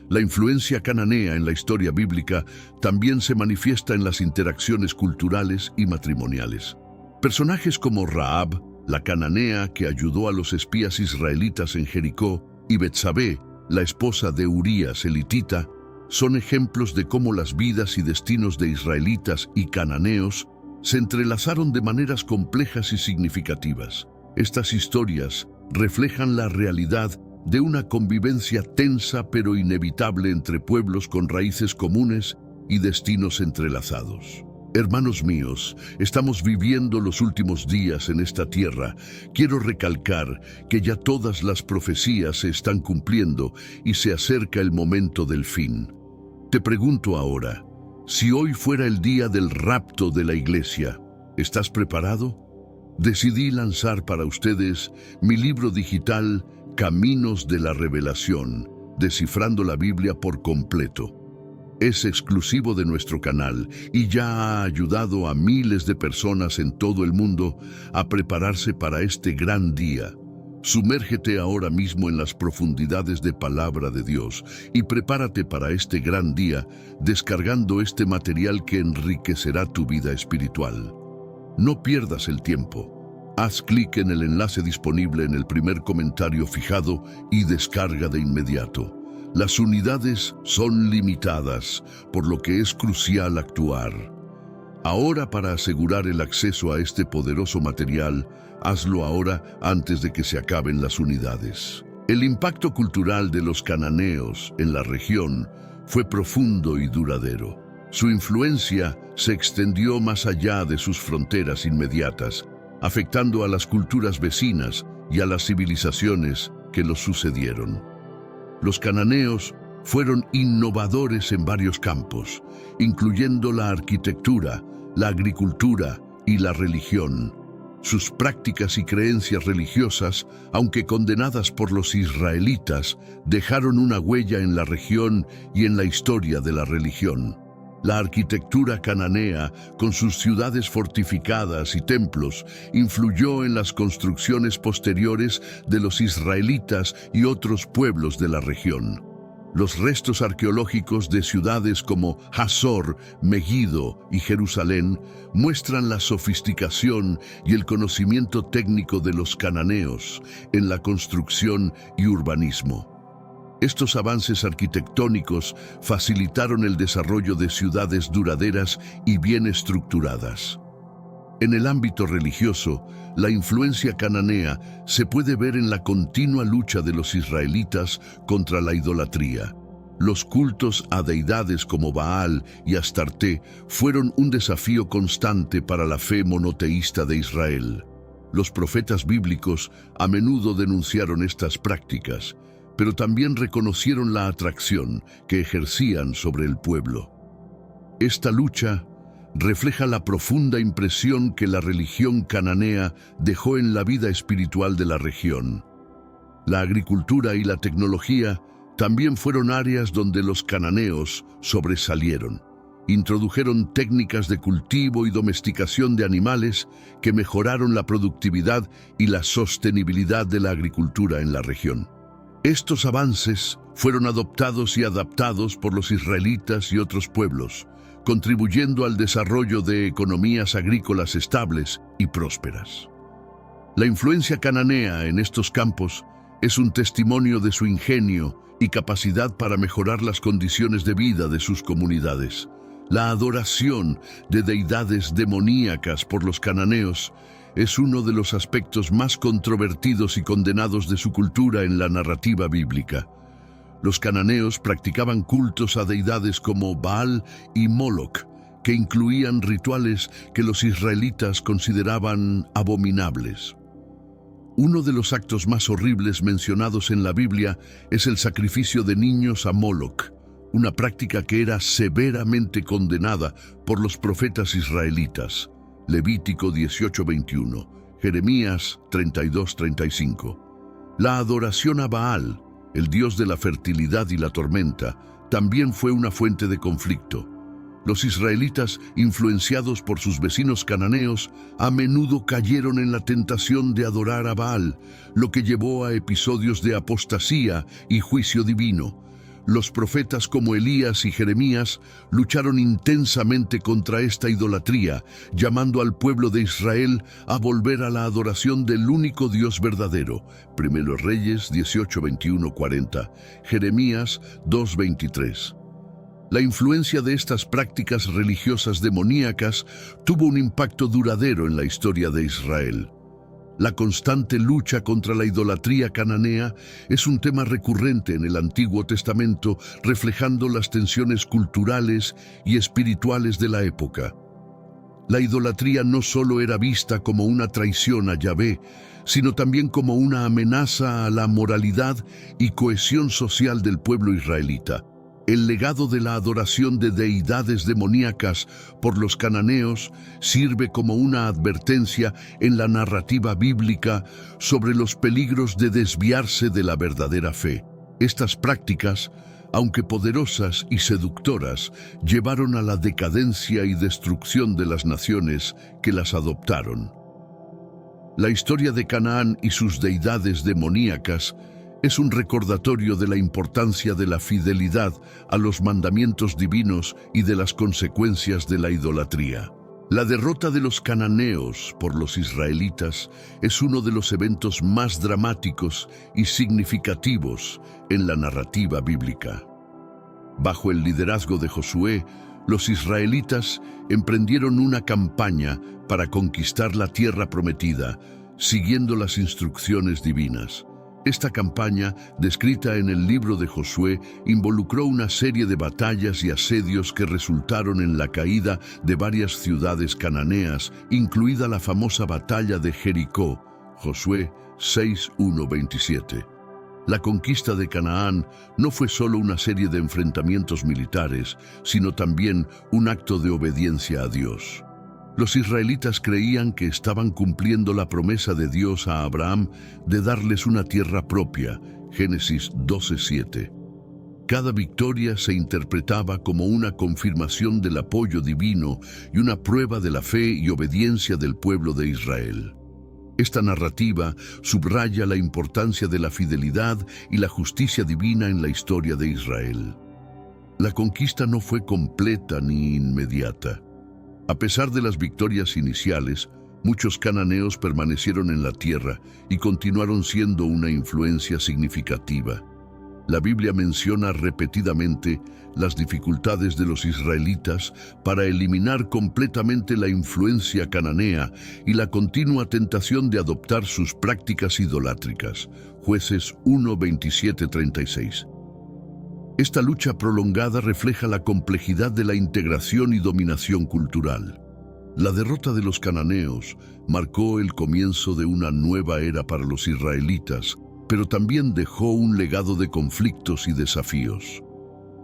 S1: La influencia cananea en la historia bíblica también se manifiesta en las interacciones culturales y matrimoniales. Personajes como Rahab, la cananea que ayudó a los espías israelitas en Jericó, y Betsabé, la esposa de Urías el hitita, son ejemplos de cómo las vidas y destinos de israelitas y cananeos se entrelazaron de maneras complejas y significativas. Estas historias reflejan la realidad de una convivencia tensa pero inevitable entre pueblos con raíces comunes y destinos entrelazados. Hermanos míos, estamos viviendo los últimos días en esta tierra. Quiero recalcar que ya todas las profecías se están cumpliendo y se acerca el momento del fin. Te pregunto ahora, si hoy fuera el día del rapto de la iglesia, ¿estás preparado? Decidí lanzar para ustedes mi libro digital Caminos de la Revelación, descifrando la Biblia por completo. Es exclusivo de nuestro canal y ya ha ayudado a miles de personas en todo el mundo a prepararse para este gran día. Sumérgete ahora mismo en las profundidades de Palabra de Dios y prepárate para este gran día descargando este material que enriquecerá tu vida espiritual. No pierdas el tiempo. Haz clic en el enlace disponible en el primer comentario fijado y descarga de inmediato. Las unidades son limitadas, por lo que es crucial actuar. Ahora, para asegurar el acceso a este poderoso material, hazlo ahora antes de que se acaben las unidades. El impacto cultural de los cananeos en la región fue profundo y duradero. Su influencia se extendió más allá de sus fronteras inmediatas, afectando a las culturas vecinas y a las civilizaciones que los sucedieron. Los cananeos fueron innovadores en varios campos, incluyendo la arquitectura, la agricultura y la religión. Sus prácticas y creencias religiosas, aunque condenadas por los israelitas, dejaron una huella en la región y en la historia de la religión. La arquitectura cananea, con sus ciudades fortificadas y templos, influyó en las construcciones posteriores de los israelitas y otros pueblos de la región. Los restos arqueológicos de ciudades como Hazor, Megiddo y Jerusalén muestran la sofisticación y el conocimiento técnico de los cananeos en la construcción y urbanismo. Estos avances arquitectónicos facilitaron el desarrollo de ciudades duraderas y bien estructuradas. En el ámbito religioso, la influencia cananea se puede ver en la continua lucha de los israelitas contra la idolatría. Los cultos a deidades como Baal y Astarté fueron un desafío constante para la fe monoteísta de Israel. Los profetas bíblicos a menudo denunciaron estas prácticas, pero también reconocieron la atracción que ejercían sobre el pueblo. Esta lucha refleja la profunda impresión que la religión cananea dejó en la vida espiritual de la región. La agricultura y la tecnología también fueron áreas donde los cananeos sobresalieron. Introdujeron técnicas de cultivo y domesticación de animales que mejoraron la productividad y la sostenibilidad de la agricultura en la región. Estos avances fueron adoptados y adaptados por los israelitas y otros pueblos, contribuyendo al desarrollo de economías agrícolas estables y prósperas. La influencia cananea en estos campos es un testimonio de su ingenio y capacidad para mejorar las condiciones de vida de sus comunidades. La adoración de deidades demoníacas por los cananeos es uno de los aspectos más controvertidos y condenados de su cultura en la narrativa bíblica. Los cananeos practicaban cultos a deidades como Baal y Moloch, que incluían rituales que los israelitas consideraban abominables. Uno de los actos más horribles mencionados en la Biblia es el sacrificio de niños a Moloch, una práctica que era severamente condenada por los profetas israelitas. Levítico 18:21, Jeremías 32:35. La adoración a Baal, el dios de la fertilidad y la tormenta, también fue una fuente de conflicto. Los israelitas, influenciados por sus vecinos cananeos, a menudo cayeron en la tentación de adorar a Baal, lo que llevó a episodios de apostasía y juicio divino. Los profetas como Elías y Jeremías lucharon intensamente contra esta idolatría, llamando al pueblo de Israel a volver a la adoración del único Dios verdadero. Primero Reyes 18, 21, 40, Jeremías 2, 23. La influencia de estas prácticas religiosas demoníacas tuvo un impacto duradero en la historia de Israel. La constante lucha contra la idolatría cananea es un tema recurrente en el Antiguo Testamento, reflejando las tensiones culturales y espirituales de la época. La idolatría no solo era vista como una traición a Yahvé, sino también como una amenaza a la moralidad y cohesión social del pueblo israelita. El legado de la adoración de deidades demoníacas por los cananeos sirve como una advertencia en la narrativa bíblica sobre los peligros de desviarse de la verdadera fe. Estas prácticas, aunque poderosas y seductoras, llevaron a la decadencia y destrucción de las naciones que las adoptaron. La historia de Canaán y sus deidades demoníacas es un recordatorio de la importancia de la fidelidad a los mandamientos divinos y de las consecuencias de la idolatría. La derrota de los cananeos por los israelitas es uno de los eventos más dramáticos y significativos en la narrativa bíblica. Bajo el liderazgo de Josué, los israelitas emprendieron una campaña para conquistar la tierra prometida, siguiendo las instrucciones divinas. Esta campaña, descrita en el libro de Josué, involucró una serie de batallas y asedios que resultaron en la caída de varias ciudades cananeas, incluida la famosa batalla de Jericó, Josué 6:1-27. La conquista de Canaán no fue solo una serie de enfrentamientos militares, sino también un acto de obediencia a Dios. Los israelitas creían que estaban cumpliendo la promesa de Dios a Abraham de darles una tierra propia, Génesis 12:7. Cada victoria se interpretaba como una confirmación del apoyo divino y una prueba de la fe y obediencia del pueblo de Israel. Esta narrativa subraya la importancia de la fidelidad y la justicia divina en la historia de Israel. La conquista no fue completa ni inmediata. A pesar de las victorias iniciales, muchos cananeos permanecieron en la tierra y continuaron siendo una influencia significativa. La Biblia menciona repetidamente las dificultades de los israelitas para eliminar completamente la influencia cananea y la continua tentación de adoptar sus prácticas idolátricas. Jueces 1:27-36. Esta lucha prolongada refleja la complejidad de la integración y dominación cultural. La derrota de los cananeos marcó el comienzo de una nueva era para los israelitas, pero también dejó un legado de conflictos y desafíos.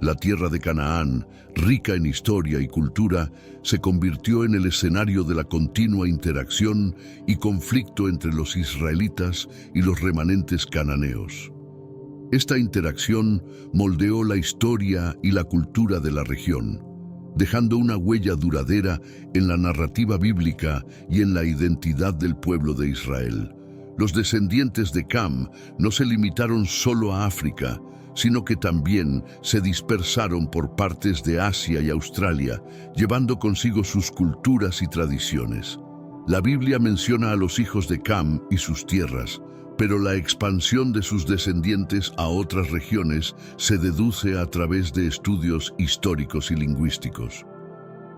S1: La tierra de Canaán, rica en historia y cultura, se convirtió en el escenario de la continua interacción y conflicto entre los israelitas y los remanentes cananeos. Esta interacción moldeó la historia y la cultura de la región, dejando una huella duradera en la narrativa bíblica y en la identidad del pueblo de Israel. Los descendientes de Cam no se limitaron solo a África, sino que también se dispersaron por partes de Asia y Australia, llevando consigo sus culturas y tradiciones. La Biblia menciona a los hijos de Cam y sus tierras, pero la expansión de sus descendientes a otras regiones se deduce a través de estudios históricos y lingüísticos.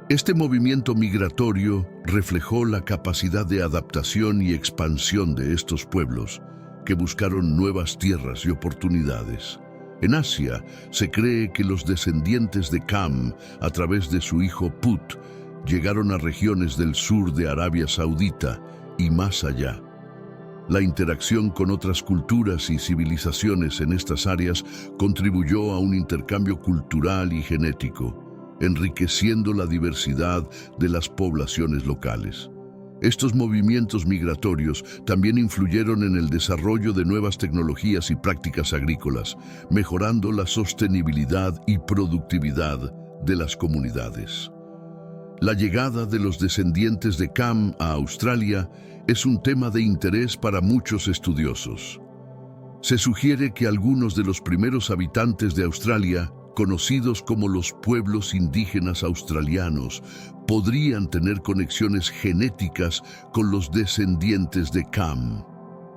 S1: Este movimiento migratorio reflejó la capacidad de adaptación y expansión de estos pueblos, que buscaron nuevas tierras y oportunidades. En Asia, se cree que los descendientes de Cam, a través de su hijo Put, llegaron a regiones del sur de Arabia Saudita y más allá. La interacción con otras culturas y civilizaciones en estas áreas contribuyó a un intercambio cultural y genético, enriqueciendo la diversidad de las poblaciones locales. Estos movimientos migratorios también influyeron en el desarrollo de nuevas tecnologías y prácticas agrícolas, mejorando la sostenibilidad y productividad de las comunidades. La llegada de los descendientes de Cam a Australia es un tema de interés para muchos estudiosos. Se sugiere que algunos de los primeros habitantes de Australia, conocidos como los pueblos indígenas australianos, podrían tener conexiones genéticas con los descendientes de Cam.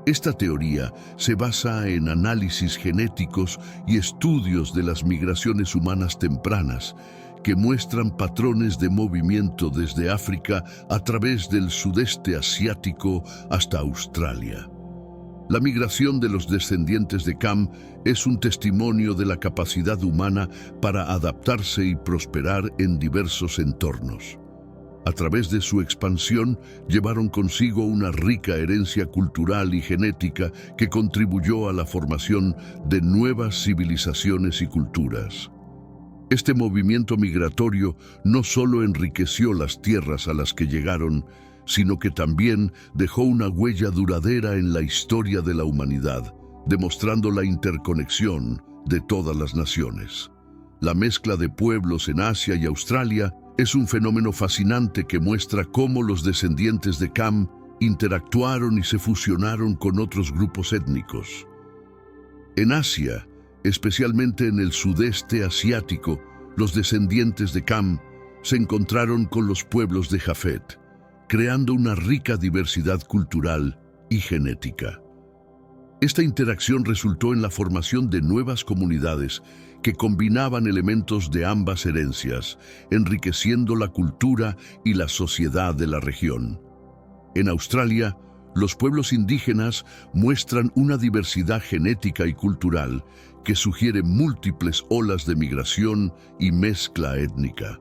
S1: Esta teoría se basa en análisis genéticos y estudios de las migraciones humanas tempranas, que muestran patrones de movimiento desde África a través del sudeste asiático hasta Australia. La migración de los descendientes de Cam es un testimonio de la capacidad humana para adaptarse y prosperar en diversos entornos. A través de su expansión, llevaron consigo una rica herencia cultural y genética que contribuyó a la formación de nuevas civilizaciones y culturas. Este movimiento migratorio no solo enriqueció las tierras a las que llegaron, sino que también dejó una huella duradera en la historia de la humanidad, demostrando la interconexión de todas las naciones. La mezcla de pueblos en Asia y Australia es un fenómeno fascinante que muestra cómo los descendientes de Cam interactuaron y se fusionaron con otros grupos étnicos. En Asia, especialmente en el sudeste asiático, los descendientes de Cam se encontraron con los pueblos de Jafet, creando una rica diversidad cultural y genética. Esta interacción resultó en la formación de nuevas comunidades que combinaban elementos de ambas herencias, enriqueciendo la cultura y la sociedad de la región. En Australia, los pueblos indígenas muestran una diversidad genética y cultural que sugiere múltiples olas de migración y mezcla étnica.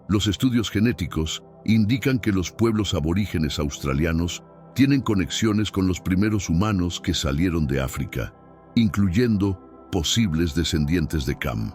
S1: Los estudios genéticos indican que los pueblos aborígenes australianos tienen conexiones con los primeros humanos que salieron de África, incluyendo posibles descendientes de Cam.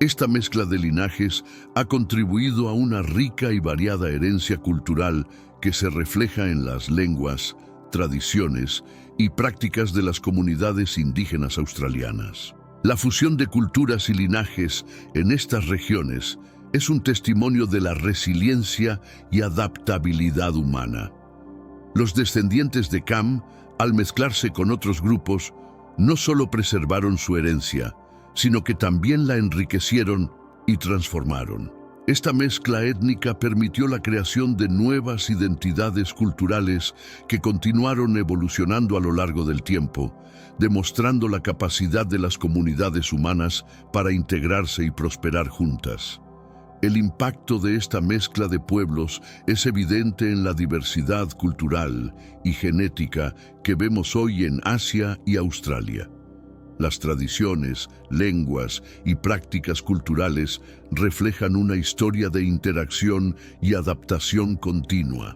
S1: Esta mezcla de linajes ha contribuido a una rica y variada herencia cultural que se refleja en las lenguas, tradiciones y prácticas de las comunidades indígenas australianas. La fusión de culturas y linajes en estas regiones es un testimonio de la resiliencia y adaptabilidad humana. Los descendientes de Cam, al mezclarse con otros grupos, no solo preservaron su herencia, sino que también la enriquecieron y transformaron. Esta mezcla étnica permitió la creación de nuevas identidades culturales que continuaron evolucionando a lo largo del tiempo, demostrando la capacidad de las comunidades humanas para integrarse y prosperar juntas. El impacto de esta mezcla de pueblos es evidente en la diversidad cultural y genética que vemos hoy en Asia y Australia. Las tradiciones, lenguas y prácticas culturales reflejan una historia de interacción y adaptación continua.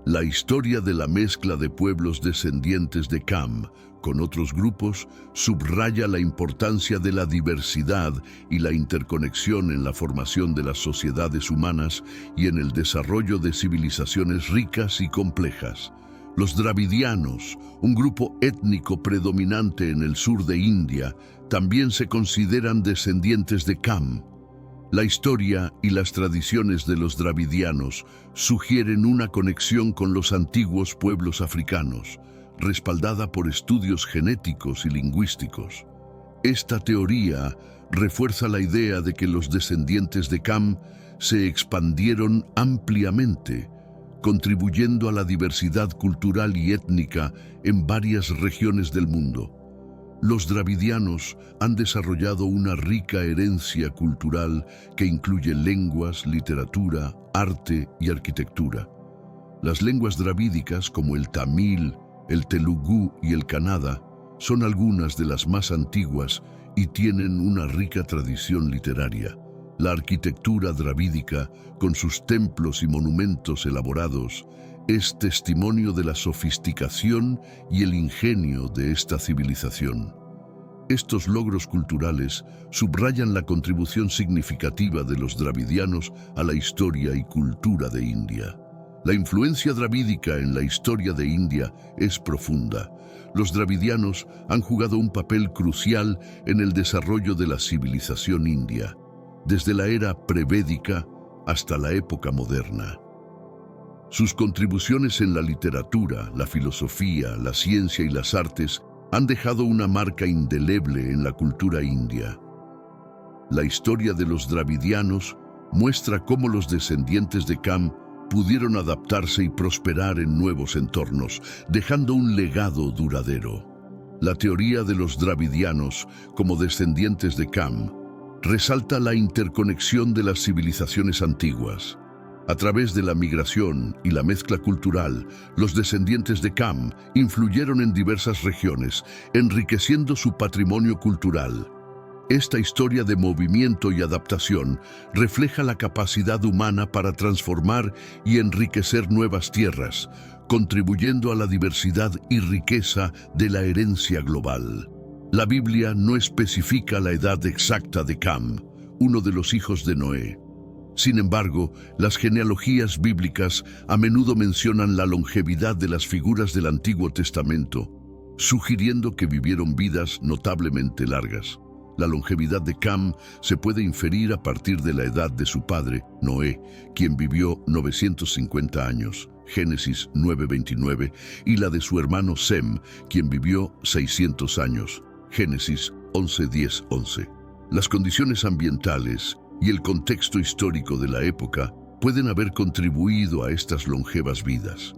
S1: La historia de la mezcla de pueblos descendientes de Cam con otros grupos subraya la importancia de la diversidad y la interconexión en la formación de las sociedades humanas y en el desarrollo de civilizaciones ricas y complejas. Los dravidianos, un grupo étnico predominante en el sur de India, también se consideran descendientes de Cam. La historia y las tradiciones de los dravidianos sugieren una conexión con los antiguos pueblos africanos, respaldada por estudios genéticos y lingüísticos. Esta teoría refuerza la idea de que los descendientes de Cam se expandieron ampliamente, contribuyendo a la diversidad cultural y étnica en varias regiones del mundo. Los dravidianos han desarrollado una rica herencia cultural que incluye lenguas, literatura, arte y arquitectura. Las lenguas dravídicas como el tamil, el telugú y el kannada son algunas de las más antiguas y tienen una rica tradición literaria. La arquitectura dravídica, con sus templos y monumentos elaborados, es testimonio de la sofisticación y el ingenio de esta civilización. Estos logros culturales subrayan la contribución significativa de los dravidianos a la historia y cultura de India. La influencia dravídica en la historia de India es profunda. Los dravidianos han jugado un papel crucial en el desarrollo de la civilización india, desde la era prevédica hasta la época moderna. Sus contribuciones en la literatura, la filosofía, la ciencia y las artes han dejado una marca indeleble en la cultura india. La historia de los dravidianos muestra cómo los descendientes de Cam pudieron adaptarse y prosperar en nuevos entornos, dejando un legado duradero. La teoría de los dravidianos como descendientes de Cam resalta la interconexión de las civilizaciones antiguas. A través de la migración y la mezcla cultural, los descendientes de Cam influyeron en diversas regiones, enriqueciendo su patrimonio cultural. Esta historia de movimiento y adaptación refleja la capacidad humana para transformar y enriquecer nuevas tierras, contribuyendo a la diversidad y riqueza de la herencia global. La Biblia no especifica la edad exacta de Cam, uno de los hijos de Noé. Sin embargo, las genealogías bíblicas a menudo mencionan la longevidad de las figuras del Antiguo Testamento, sugiriendo que vivieron vidas notablemente largas. La longevidad de Cam se puede inferir a partir de la edad de su padre, Noé, quien vivió 950 años, Génesis 9:29, y la de su hermano Sem, quien vivió 600 años, Génesis 11:10-11. Las condiciones ambientales y el contexto histórico de la época pueden haber contribuido a estas longevas vidas.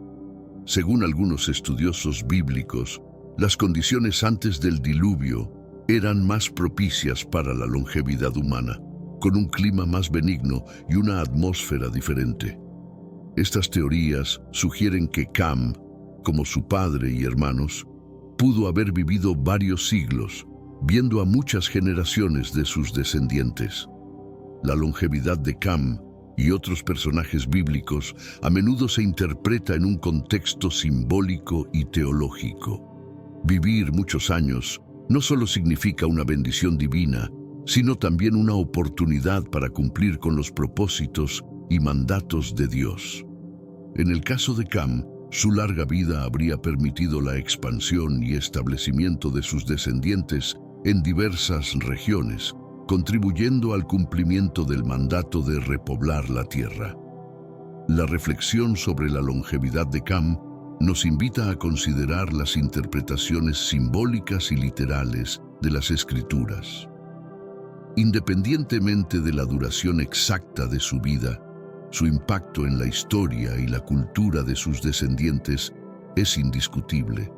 S1: Según algunos estudiosos bíblicos, las condiciones antes del diluvio eran más propicias para la longevidad humana, con un clima más benigno y una atmósfera diferente. Estas teorías sugieren que Cam, como su padre y hermanos, pudo haber vivido varios siglos, viendo a muchas generaciones de sus descendientes. La longevidad de Cam y otros personajes bíblicos a menudo se interpreta en un contexto simbólico y teológico. Vivir muchos años no solo significa una bendición divina, sino también una oportunidad para cumplir con los propósitos y mandatos de Dios. En el caso de Cam, su larga vida habría permitido la expansión y establecimiento de sus descendientes en diversas regiones, contribuyendo al cumplimiento del mandato de repoblar la tierra. La reflexión sobre la longevidad de Cam nos invita a considerar las interpretaciones simbólicas y literales de las Escrituras. Independientemente de la duración exacta de su vida, su impacto en la historia y la cultura de sus descendientes es indiscutible.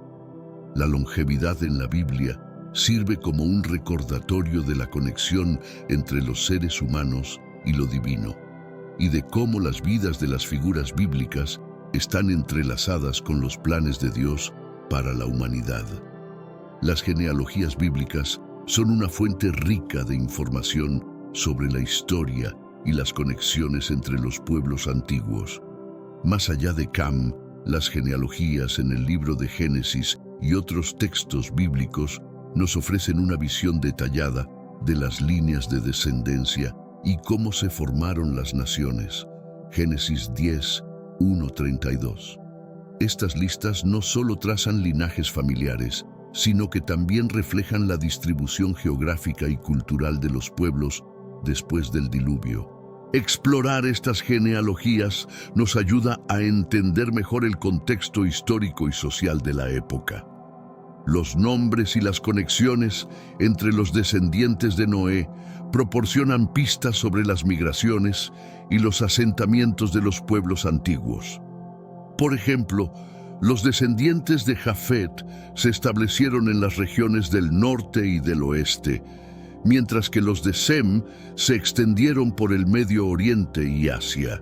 S1: La longevidad en la Biblia sirve como un recordatorio de la conexión entre los seres humanos y lo divino, y de cómo las vidas de las figuras bíblicas están entrelazadas con los planes de Dios para la humanidad. Las genealogías bíblicas son una fuente rica de información sobre la historia y las conexiones entre los pueblos antiguos. Más allá de Cam, las genealogías en el libro de Génesis y otros textos bíblicos nos ofrecen una visión detallada de las líneas de descendencia y cómo se formaron las naciones. Génesis 10, 1-32. Estas listas no solo trazan linajes familiares, sino que también reflejan la distribución geográfica y cultural de los pueblos después del diluvio. Explorar estas genealogías nos ayuda a entender mejor el contexto histórico y social de la época. Los nombres y las conexiones entre los descendientes de Noé proporcionan pistas sobre las migraciones y los asentamientos de los pueblos antiguos. Por ejemplo, los descendientes de Jafet se establecieron en las regiones del norte y del oeste, mientras que los de Sem se extendieron por el Medio Oriente y Asia.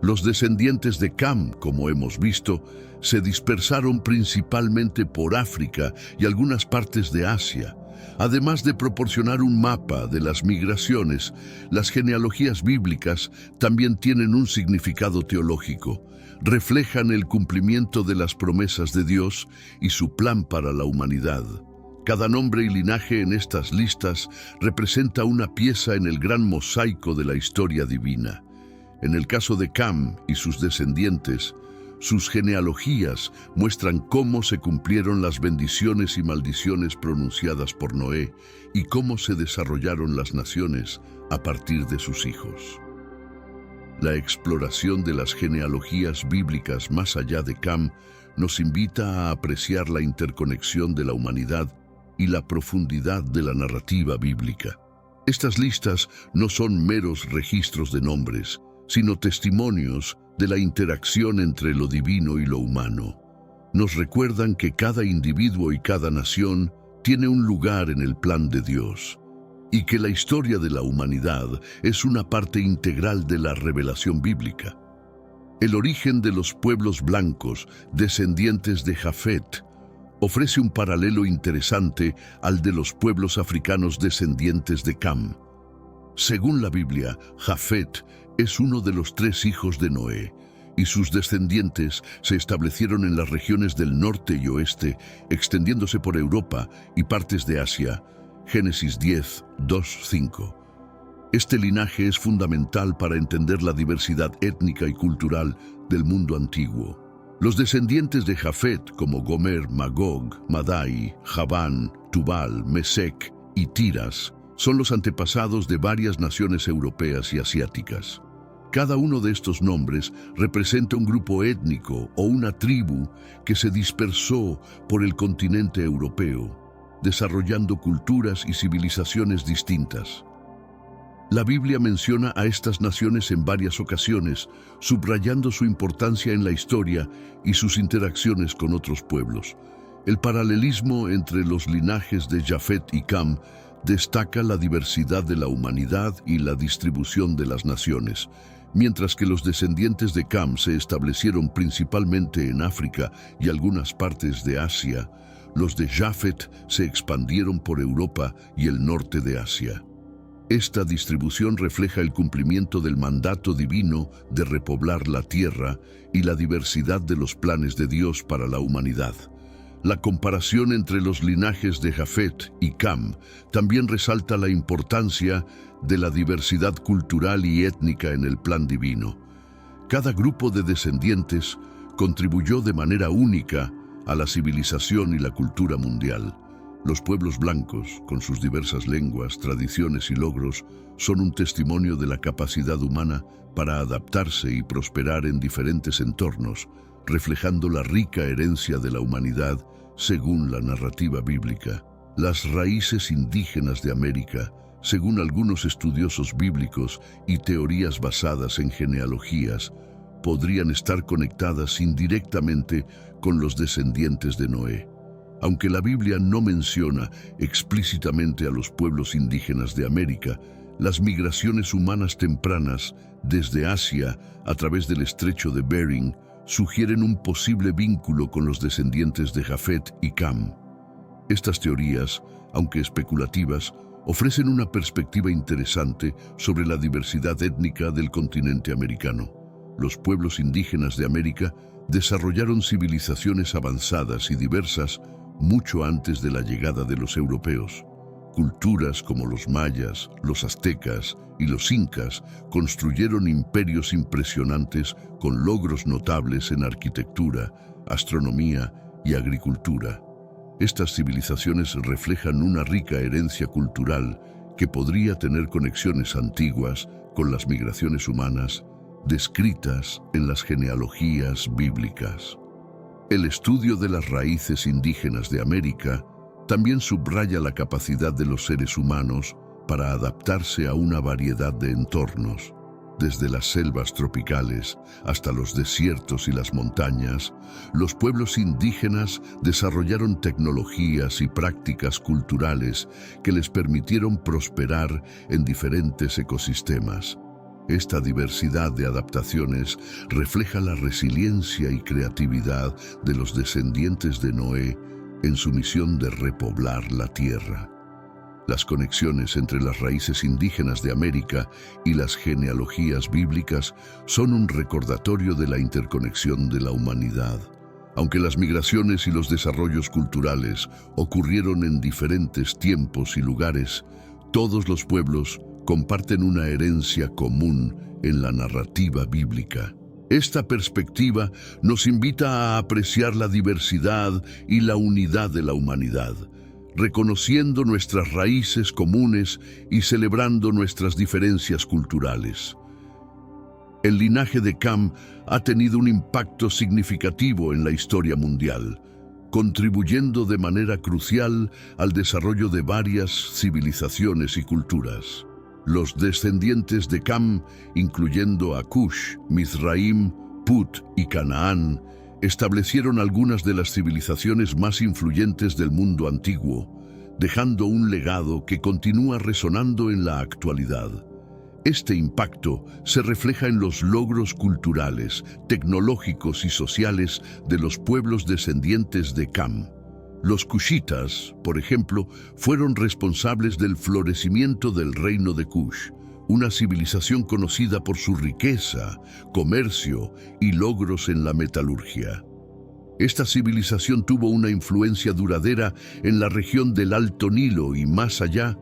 S1: Los descendientes de Cam, como hemos visto, se dispersaron principalmente por África y algunas partes de Asia. Además de proporcionar un mapa de las migraciones, las genealogías bíblicas también tienen un significado teológico. Reflejan el cumplimiento de las promesas de Dios y su plan para la humanidad. Cada nombre y linaje en estas listas representa una pieza en el gran mosaico de la historia divina. En el caso de Cam y sus descendientes, sus genealogías muestran cómo se cumplieron las bendiciones y maldiciones pronunciadas por Noé y cómo se desarrollaron las naciones a partir de sus hijos. La exploración de las genealogías bíblicas más allá de Cam nos invita a apreciar la interconexión de la humanidad y la profundidad de la narrativa bíblica. Estas listas no son meros registros de nombres, sino testimonios de la interacción entre lo divino y lo humano. Nos recuerdan que cada individuo y cada nación tiene un lugar en el plan de Dios, y que la historia de la humanidad es una parte integral de la revelación bíblica. El origen de los pueblos blancos, descendientes de Jafet, ofrece un paralelo interesante al de los pueblos africanos descendientes de Cam. Según la Biblia, Jafet es uno de los 3 hijos de Noé, y sus descendientes se establecieron en las regiones del norte y oeste, extendiéndose por Europa y partes de Asia. Génesis 10, 2, 5. Este linaje es fundamental para entender la diversidad étnica y cultural del mundo antiguo. Los descendientes de Jafet, como Gomer, Magog, Madai, Javán, Tubal, Mesec y Tiras, son los antepasados de varias naciones europeas y asiáticas. Cada uno de estos nombres representa un grupo étnico o una tribu que se dispersó por el continente europeo, desarrollando culturas y civilizaciones distintas. La Biblia menciona a estas naciones en varias ocasiones, subrayando su importancia en la historia y sus interacciones con otros pueblos. El paralelismo entre los linajes de Jafet y Cam destaca la diversidad de la humanidad y la distribución de las naciones. Mientras que los descendientes de Cam se establecieron principalmente en África y algunas partes de Asia, los de Jafet se expandieron por Europa y el norte de Asia. Esta distribución refleja el cumplimiento del mandato divino de repoblar la tierra y la diversidad de los planes de Dios para la humanidad. La comparación entre los linajes de Jafet y Cam también resalta la importancia de la diversidad cultural y étnica en el plan divino. Cada grupo de descendientes contribuyó de manera única a la civilización y la cultura mundial. Los pueblos blancos, con sus diversas lenguas, tradiciones y logros, son un testimonio de la capacidad humana para adaptarse y prosperar en diferentes entornos, reflejando la rica herencia de la humanidad según la narrativa bíblica. Las raíces indígenas de América, según algunos estudiosos bíblicos y teorías basadas en genealogías, podrían estar conectadas indirectamente con los descendientes de Noé. Aunque la Biblia no menciona explícitamente a los pueblos indígenas de América, las migraciones humanas tempranas desde Asia a través del estrecho de Bering sugieren un posible vínculo con los descendientes de Jafet y Cam. Estas teorías, aunque especulativas, ofrecen una perspectiva interesante sobre la diversidad étnica del continente americano. Los pueblos indígenas de América desarrollaron civilizaciones avanzadas y diversas mucho antes de la llegada de los europeos. Culturas como los mayas, los aztecas y los incas construyeron imperios impresionantes con logros notables en arquitectura, astronomía y agricultura. Estas civilizaciones reflejan una rica herencia cultural que podría tener conexiones antiguas con las migraciones humanas descritas en las genealogías bíblicas. El estudio de las raíces indígenas de América también subraya la capacidad de los seres humanos para adaptarse a una variedad de entornos. Desde las selvas tropicales hasta los desiertos y las montañas, los pueblos indígenas desarrollaron tecnologías y prácticas culturales que les permitieron prosperar en diferentes ecosistemas. Esta diversidad de adaptaciones refleja la resiliencia y creatividad de los descendientes de Noé en su misión de repoblar la tierra. Las conexiones entre las raíces indígenas de América y las genealogías bíblicas son un recordatorio de la interconexión de la humanidad. Aunque las migraciones y los desarrollos culturales ocurrieron en diferentes tiempos y lugares, todos los pueblos comparten una herencia común en la narrativa bíblica. Esta perspectiva nos invita a apreciar la diversidad y la unidad de la humanidad, reconociendo nuestras raíces comunes y celebrando nuestras diferencias culturales. El linaje de Cam ha tenido un impacto significativo en la historia mundial, contribuyendo de manera crucial al desarrollo de varias civilizaciones y culturas. Los descendientes de Cam, incluyendo a Kush, Mizraim, Put y Canaán, establecieron algunas de las civilizaciones más influyentes del mundo antiguo, dejando un legado que continúa resonando en la actualidad. Este impacto se refleja en los logros culturales, tecnológicos y sociales de los pueblos descendientes de Cam. Los cushitas, por ejemplo, fueron responsables del florecimiento del reino de Kush, una civilización conocida por su riqueza, comercio y logros en la metalurgia. Esta civilización tuvo una influencia duradera en la región del Alto Nilo y más allá,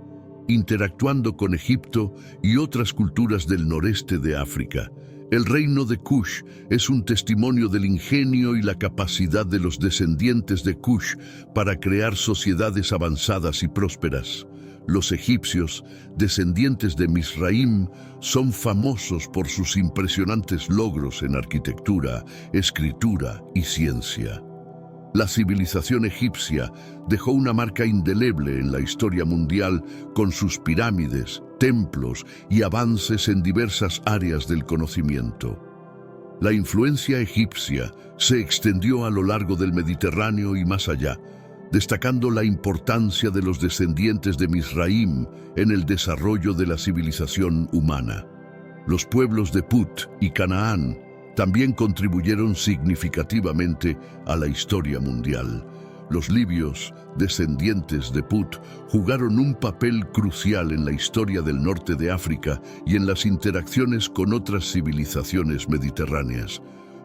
S1: interactuando con Egipto y otras culturas del noreste de África. El reino de Kush es un testimonio del ingenio y la capacidad de los descendientes de Kush para crear sociedades avanzadas y prósperas. Los egipcios, descendientes de Mizraim, son famosos por sus impresionantes logros en arquitectura, escritura y ciencia. La civilización egipcia dejó una marca indeleble en la historia mundial con sus pirámides, templos y avances en diversas áreas del conocimiento. La influencia egipcia se extendió a lo largo del Mediterráneo y más allá, destacando la importancia de los descendientes de Mizraim en el desarrollo de la civilización humana. Los pueblos de Put y Canaán también contribuyeron significativamente a la historia mundial. Los libios, descendientes de Put, jugaron un papel crucial en la historia del norte de África y en las interacciones con otras civilizaciones mediterráneas.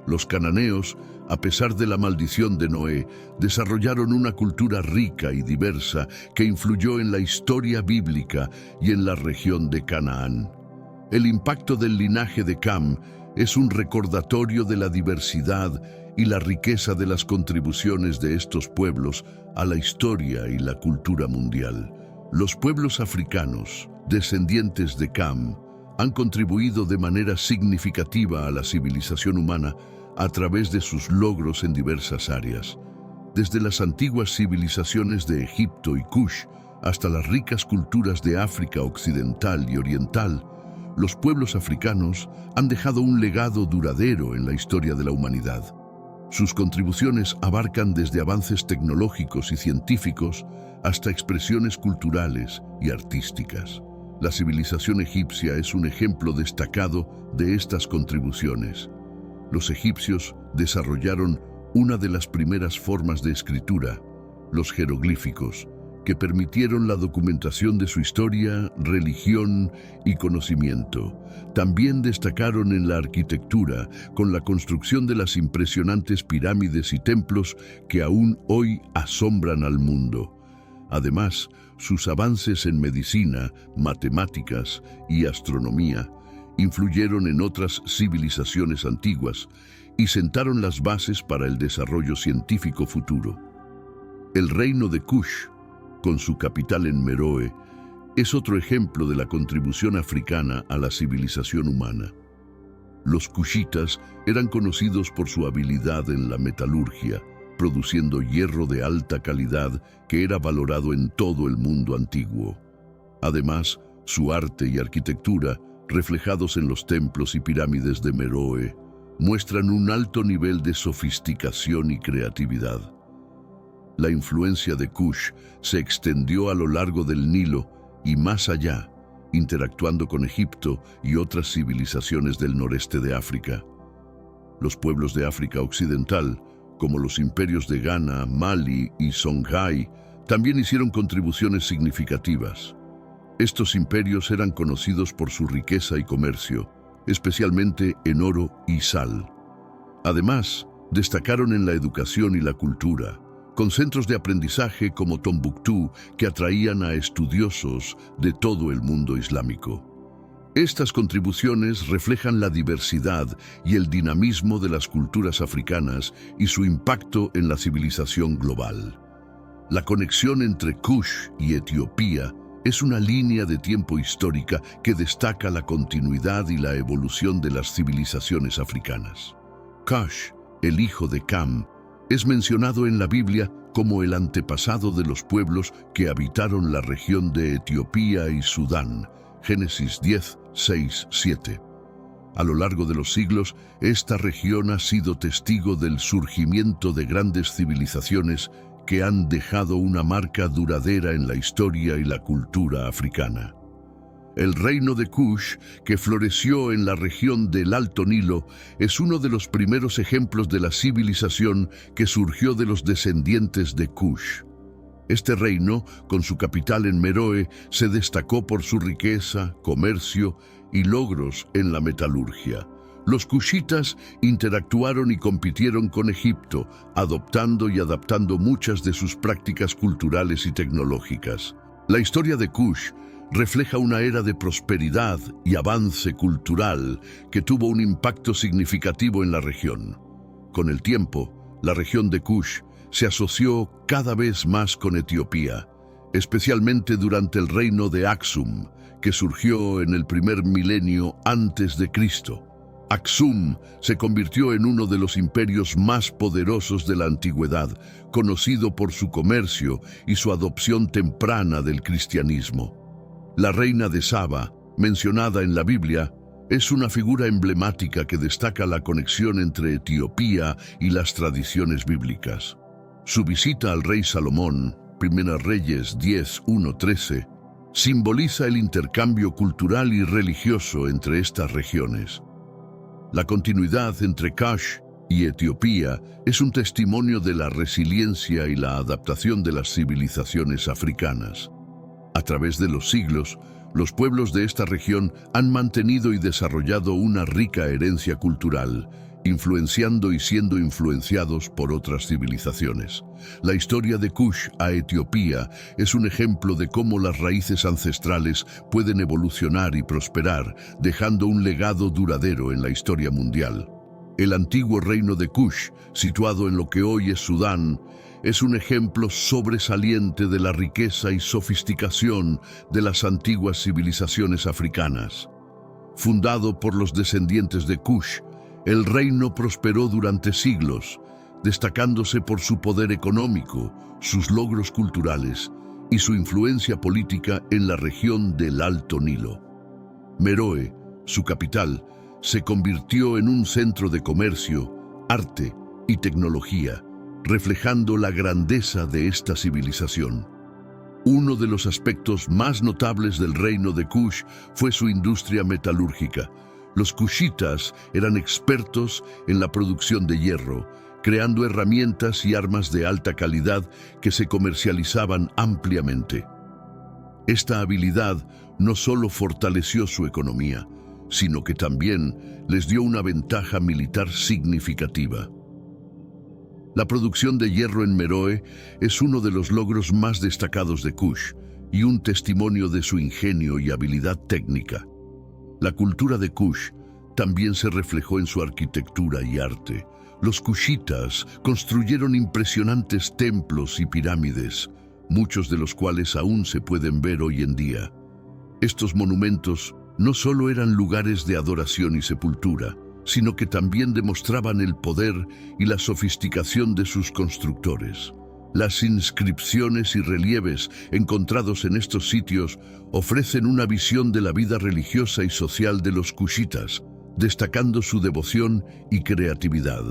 S1: Los cananeos, a pesar de la maldición de Noé, desarrollaron una cultura rica y diversa que influyó en la historia bíblica y en la región de Canaán. El impacto del linaje de Cam es un recordatorio de la diversidad y la riqueza de las contribuciones de estos pueblos a la historia y la cultura mundial. Los pueblos africanos, descendientes de Cam, han contribuido de manera significativa a la civilización humana a través de sus logros en diversas áreas. Desde las antiguas civilizaciones de Egipto y Kush hasta las ricas culturas de África occidental y oriental, los pueblos africanos han dejado un legado duradero en la historia de la humanidad. Sus contribuciones abarcan desde avances tecnológicos y científicos hasta expresiones culturales y artísticas. La civilización egipcia es un ejemplo destacado de estas contribuciones. Los egipcios desarrollaron una de las primeras formas de escritura, los jeroglíficos, que permitieron la documentación de su historia, religión y conocimiento. También destacaron en la arquitectura, con la construcción de las impresionantes pirámides y templos que aún hoy asombran al mundo. Además, sus avances en medicina, matemáticas y astronomía influyeron en otras civilizaciones antiguas y sentaron las bases para el desarrollo científico futuro. El reino de Kush, con su capital en Meroe, es otro ejemplo de la contribución africana a la civilización humana. Los kushitas eran conocidos por su habilidad en la metalurgia, produciendo hierro de alta calidad que era valorado en todo el mundo antiguo. Además, su arte y arquitectura, reflejados en los templos y pirámides de Meroe, muestran un alto nivel de sofisticación y creatividad. La influencia de Kush se extendió a lo largo del Nilo y más allá, interactuando con Egipto y otras civilizaciones del noreste de África. Los pueblos de África Occidental, como los imperios de Ghana, Mali y Songhai, también hicieron contribuciones significativas. Estos imperios eran conocidos por su riqueza y comercio, especialmente en oro y sal. Además, destacaron en la educación y la cultura, con centros de aprendizaje como Tombuctú que atraían a estudiosos de todo el mundo islámico. Estas contribuciones reflejan la diversidad y el dinamismo de las culturas africanas y su impacto en la civilización global. La conexión entre Kush y Etiopía es una línea de tiempo histórica que destaca la continuidad y la evolución de las civilizaciones africanas. Kush, el hijo de Cam, es mencionado en la Biblia como el antepasado de los pueblos que habitaron la región de Etiopía y Sudán, Génesis 10, 6, 7. A lo largo de los siglos, esta región ha sido testigo del surgimiento de grandes civilizaciones que han dejado una marca duradera en la historia y la cultura africana. El reino de Kush, que floreció en la región del Alto Nilo, es uno de los primeros ejemplos de la civilización que surgió de los descendientes de Kush. Este reino, con su capital en Meroe, se destacó por su riqueza, comercio y logros en la metalurgia. Los kushitas interactuaron y compitieron con Egipto, adoptando y adaptando muchas de sus prácticas culturales y tecnológicas. La historia de Kush refleja una era de prosperidad y avance cultural que tuvo un impacto significativo en la región. Con el tiempo, la región de Kush se asoció cada vez más con Etiopía, especialmente durante el reino de Aksum, que surgió en el primer milenio antes de Cristo. Aksum se convirtió en uno de los imperios más poderosos de la antigüedad, conocido por su comercio y su adopción temprana del cristianismo. La reina de Saba, mencionada en la Biblia, es una figura emblemática que destaca la conexión entre Etiopía y las tradiciones bíblicas. Su visita al rey Salomón, Primera Reyes 10, 1, 13, simboliza el intercambio cultural y religioso entre estas regiones. La continuidad entre Kush y Etiopía es un testimonio de la resiliencia y la adaptación de las civilizaciones africanas. A través de los siglos, los pueblos de esta región han mantenido y desarrollado una rica herencia cultural, influenciando y siendo influenciados por otras civilizaciones. La historia de Kush a Etiopía es un ejemplo de cómo las raíces ancestrales pueden evolucionar y prosperar, dejando un legado duradero en la historia mundial. El antiguo reino de Kush, situado en lo que hoy es Sudán, es un ejemplo sobresaliente de la riqueza y sofisticación de las antiguas civilizaciones africanas. Fundado por los descendientes de Kush, el reino prosperó durante siglos, destacándose por su poder económico, sus logros culturales y su influencia política en la región del Alto Nilo. Meroe, su capital, se convirtió en un centro de comercio, arte y tecnología, reflejando la grandeza de esta civilización. Uno de los aspectos más notables del reino de Kush fue su industria metalúrgica. Los kushitas eran expertos en la producción de hierro, creando herramientas y armas de alta calidad que se comercializaban ampliamente. Esta habilidad no solo fortaleció su economía, sino que también les dio una ventaja militar significativa. La producción de hierro en Meroe es uno de los logros más destacados de Kush y un testimonio de su ingenio y habilidad técnica. La cultura de Kush también se reflejó en su arquitectura y arte. Los kushitas construyeron impresionantes templos y pirámides, muchos de los cuales aún se pueden ver hoy en día. Estos monumentos no solo eran lugares de adoración y sepultura, sino que también demostraban el poder y la sofisticación de sus constructores. Las inscripciones y relieves encontrados en estos sitios ofrecen una visión de la vida religiosa y social de los kushitas, destacando su devoción y creatividad.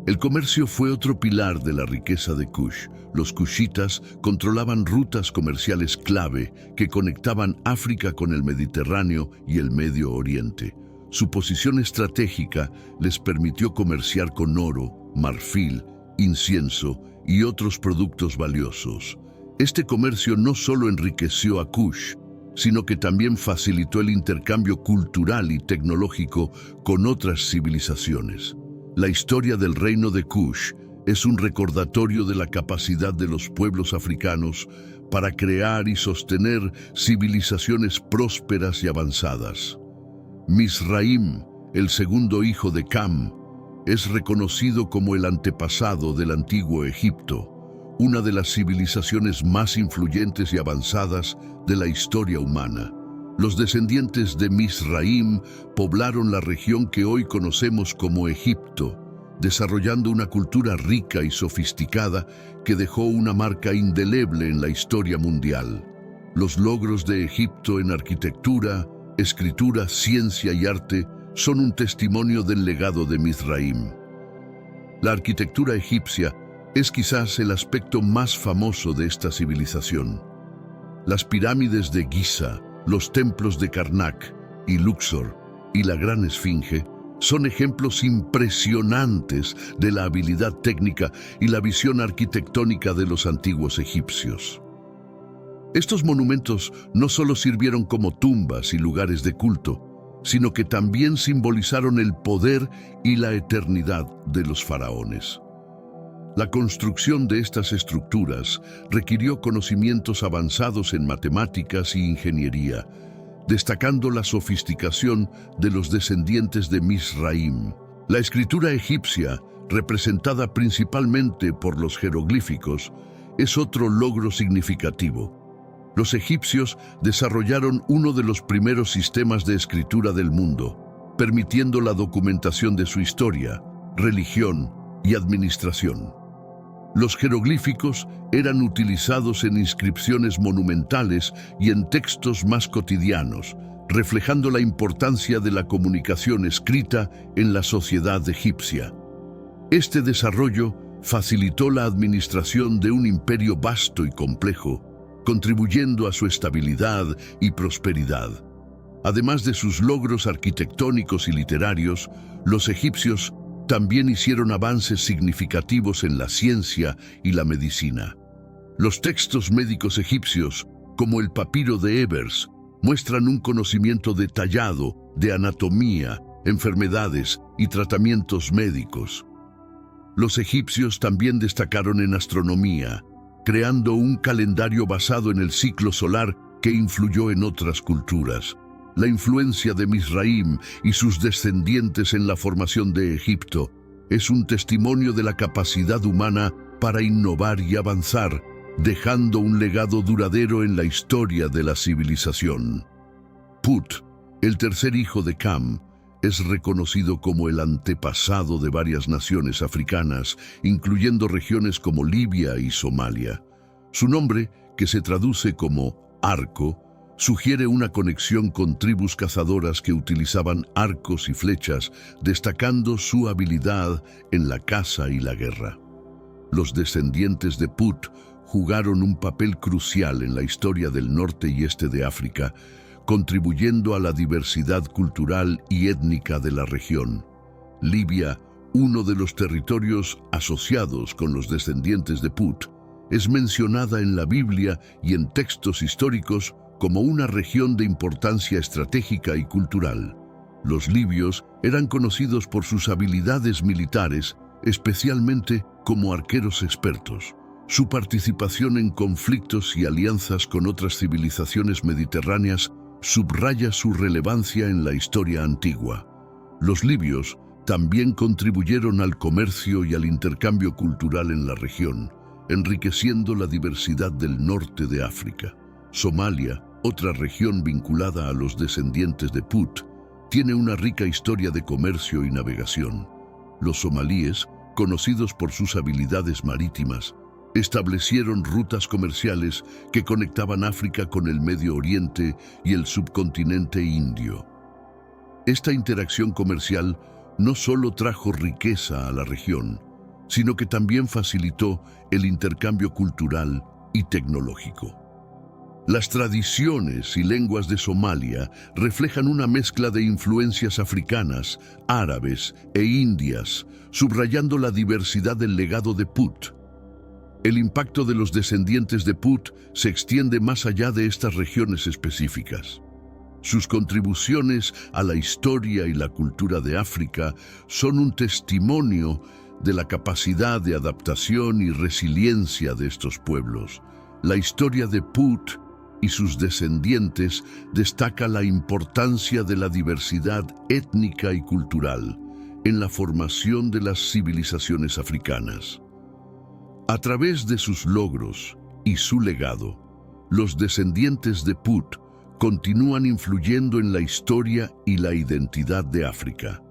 S1: El comercio fue otro pilar de la riqueza de Kush. Los kushitas controlaban rutas comerciales clave que conectaban África con el Mediterráneo y el Medio Oriente. Su posición estratégica les permitió comerciar con oro, marfil, incienso y otros productos valiosos. Este comercio no solo enriqueció a Kush, sino que también facilitó el intercambio cultural y tecnológico con otras civilizaciones. La historia del reino de Kush es un recordatorio de la capacidad de los pueblos africanos para crear y sostener civilizaciones prósperas y avanzadas. Misraim, el segundo hijo de Cam, es reconocido como el antepasado del antiguo Egipto, una de las civilizaciones más influyentes y avanzadas de la historia humana. Los descendientes de Mizraim poblaron la región que hoy conocemos como Egipto, desarrollando una cultura rica y sofisticada que dejó una marca indeleble en la historia mundial. Los logros de Egipto en arquitectura, escritura, ciencia y arte son un testimonio del legado de Mizraim. La arquitectura egipcia es quizás el aspecto más famoso de esta civilización. Las pirámides de Giza, los templos de Karnak y Luxor y la Gran Esfinge son ejemplos impresionantes de la habilidad técnica y la visión arquitectónica de los antiguos egipcios. Estos monumentos no solo sirvieron como tumbas y lugares de culto, sino que también simbolizaron el poder y la eternidad de los faraones. La construcción de estas estructuras requirió conocimientos avanzados en matemáticas y ingeniería, destacando la sofisticación de los descendientes de Mizraim. La escritura egipcia, representada principalmente por los jeroglíficos, es otro logro significativo. Los egipcios desarrollaron uno de los primeros sistemas de escritura del mundo, permitiendo la documentación de su historia, religión y administración. Los jeroglíficos eran utilizados en inscripciones monumentales y en textos más cotidianos, reflejando la importancia de la comunicación escrita en la sociedad egipcia. Este desarrollo facilitó la administración de un imperio vasto y complejo, contribuyendo a su estabilidad y prosperidad. Además de sus logros arquitectónicos y literarios, los egipcios también hicieron avances significativos en la ciencia y la medicina. Los textos médicos egipcios, como el papiro de Ebers, muestran un conocimiento detallado de anatomía, enfermedades y tratamientos médicos. Los egipcios también destacaron en astronomía, creando un calendario basado en el ciclo solar que influyó en otras culturas. La influencia de Mizraim y sus descendientes en la formación de Egipto es un testimonio de la capacidad humana para innovar y avanzar, dejando un legado duradero en la historia de la civilización. Put, el tercer hijo de Cam, es reconocido como el antepasado de varias naciones africanas, incluyendo regiones como Libia y Somalia. Su nombre, que se traduce como arco, sugiere una conexión con tribus cazadoras que utilizaban arcos y flechas, destacando su habilidad en la caza y la guerra. Los descendientes de Put jugaron un papel crucial en la historia del norte y este de África, contribuyendo a la diversidad cultural y étnica de la región. Libia, uno de los territorios asociados con los descendientes de Put, es mencionada en la Biblia y en textos históricos como una región de importancia estratégica y cultural. Los libios eran conocidos por sus habilidades militares, especialmente como arqueros expertos. Su participación en conflictos y alianzas con otras civilizaciones mediterráneas subraya su relevancia en la historia antigua. Los libios también contribuyeron al comercio y al intercambio cultural en la región, enriqueciendo la diversidad del norte de África. Somalia, otra región vinculada a los descendientes de Put, tiene una rica historia de comercio y navegación. Los somalíes, conocidos por sus habilidades marítimas, establecieron rutas comerciales que conectaban África con el Medio Oriente y el subcontinente indio. Esta interacción comercial no solo trajo riqueza a la región, sino que también facilitó el intercambio cultural y tecnológico. Las tradiciones y lenguas de Somalia reflejan una mezcla de influencias africanas, árabes e indias, subrayando la diversidad del legado de Put. El impacto de los descendientes de Put se extiende más allá de estas regiones específicas. Sus contribuciones a la historia y la cultura de África son un testimonio de la capacidad de adaptación y resiliencia de estos pueblos. La historia de Put y sus descendientes destaca la importancia de la diversidad étnica y cultural en la formación de las civilizaciones africanas. A través de sus logros y su legado, los descendientes de Put continúan influyendo en la historia y la identidad de África.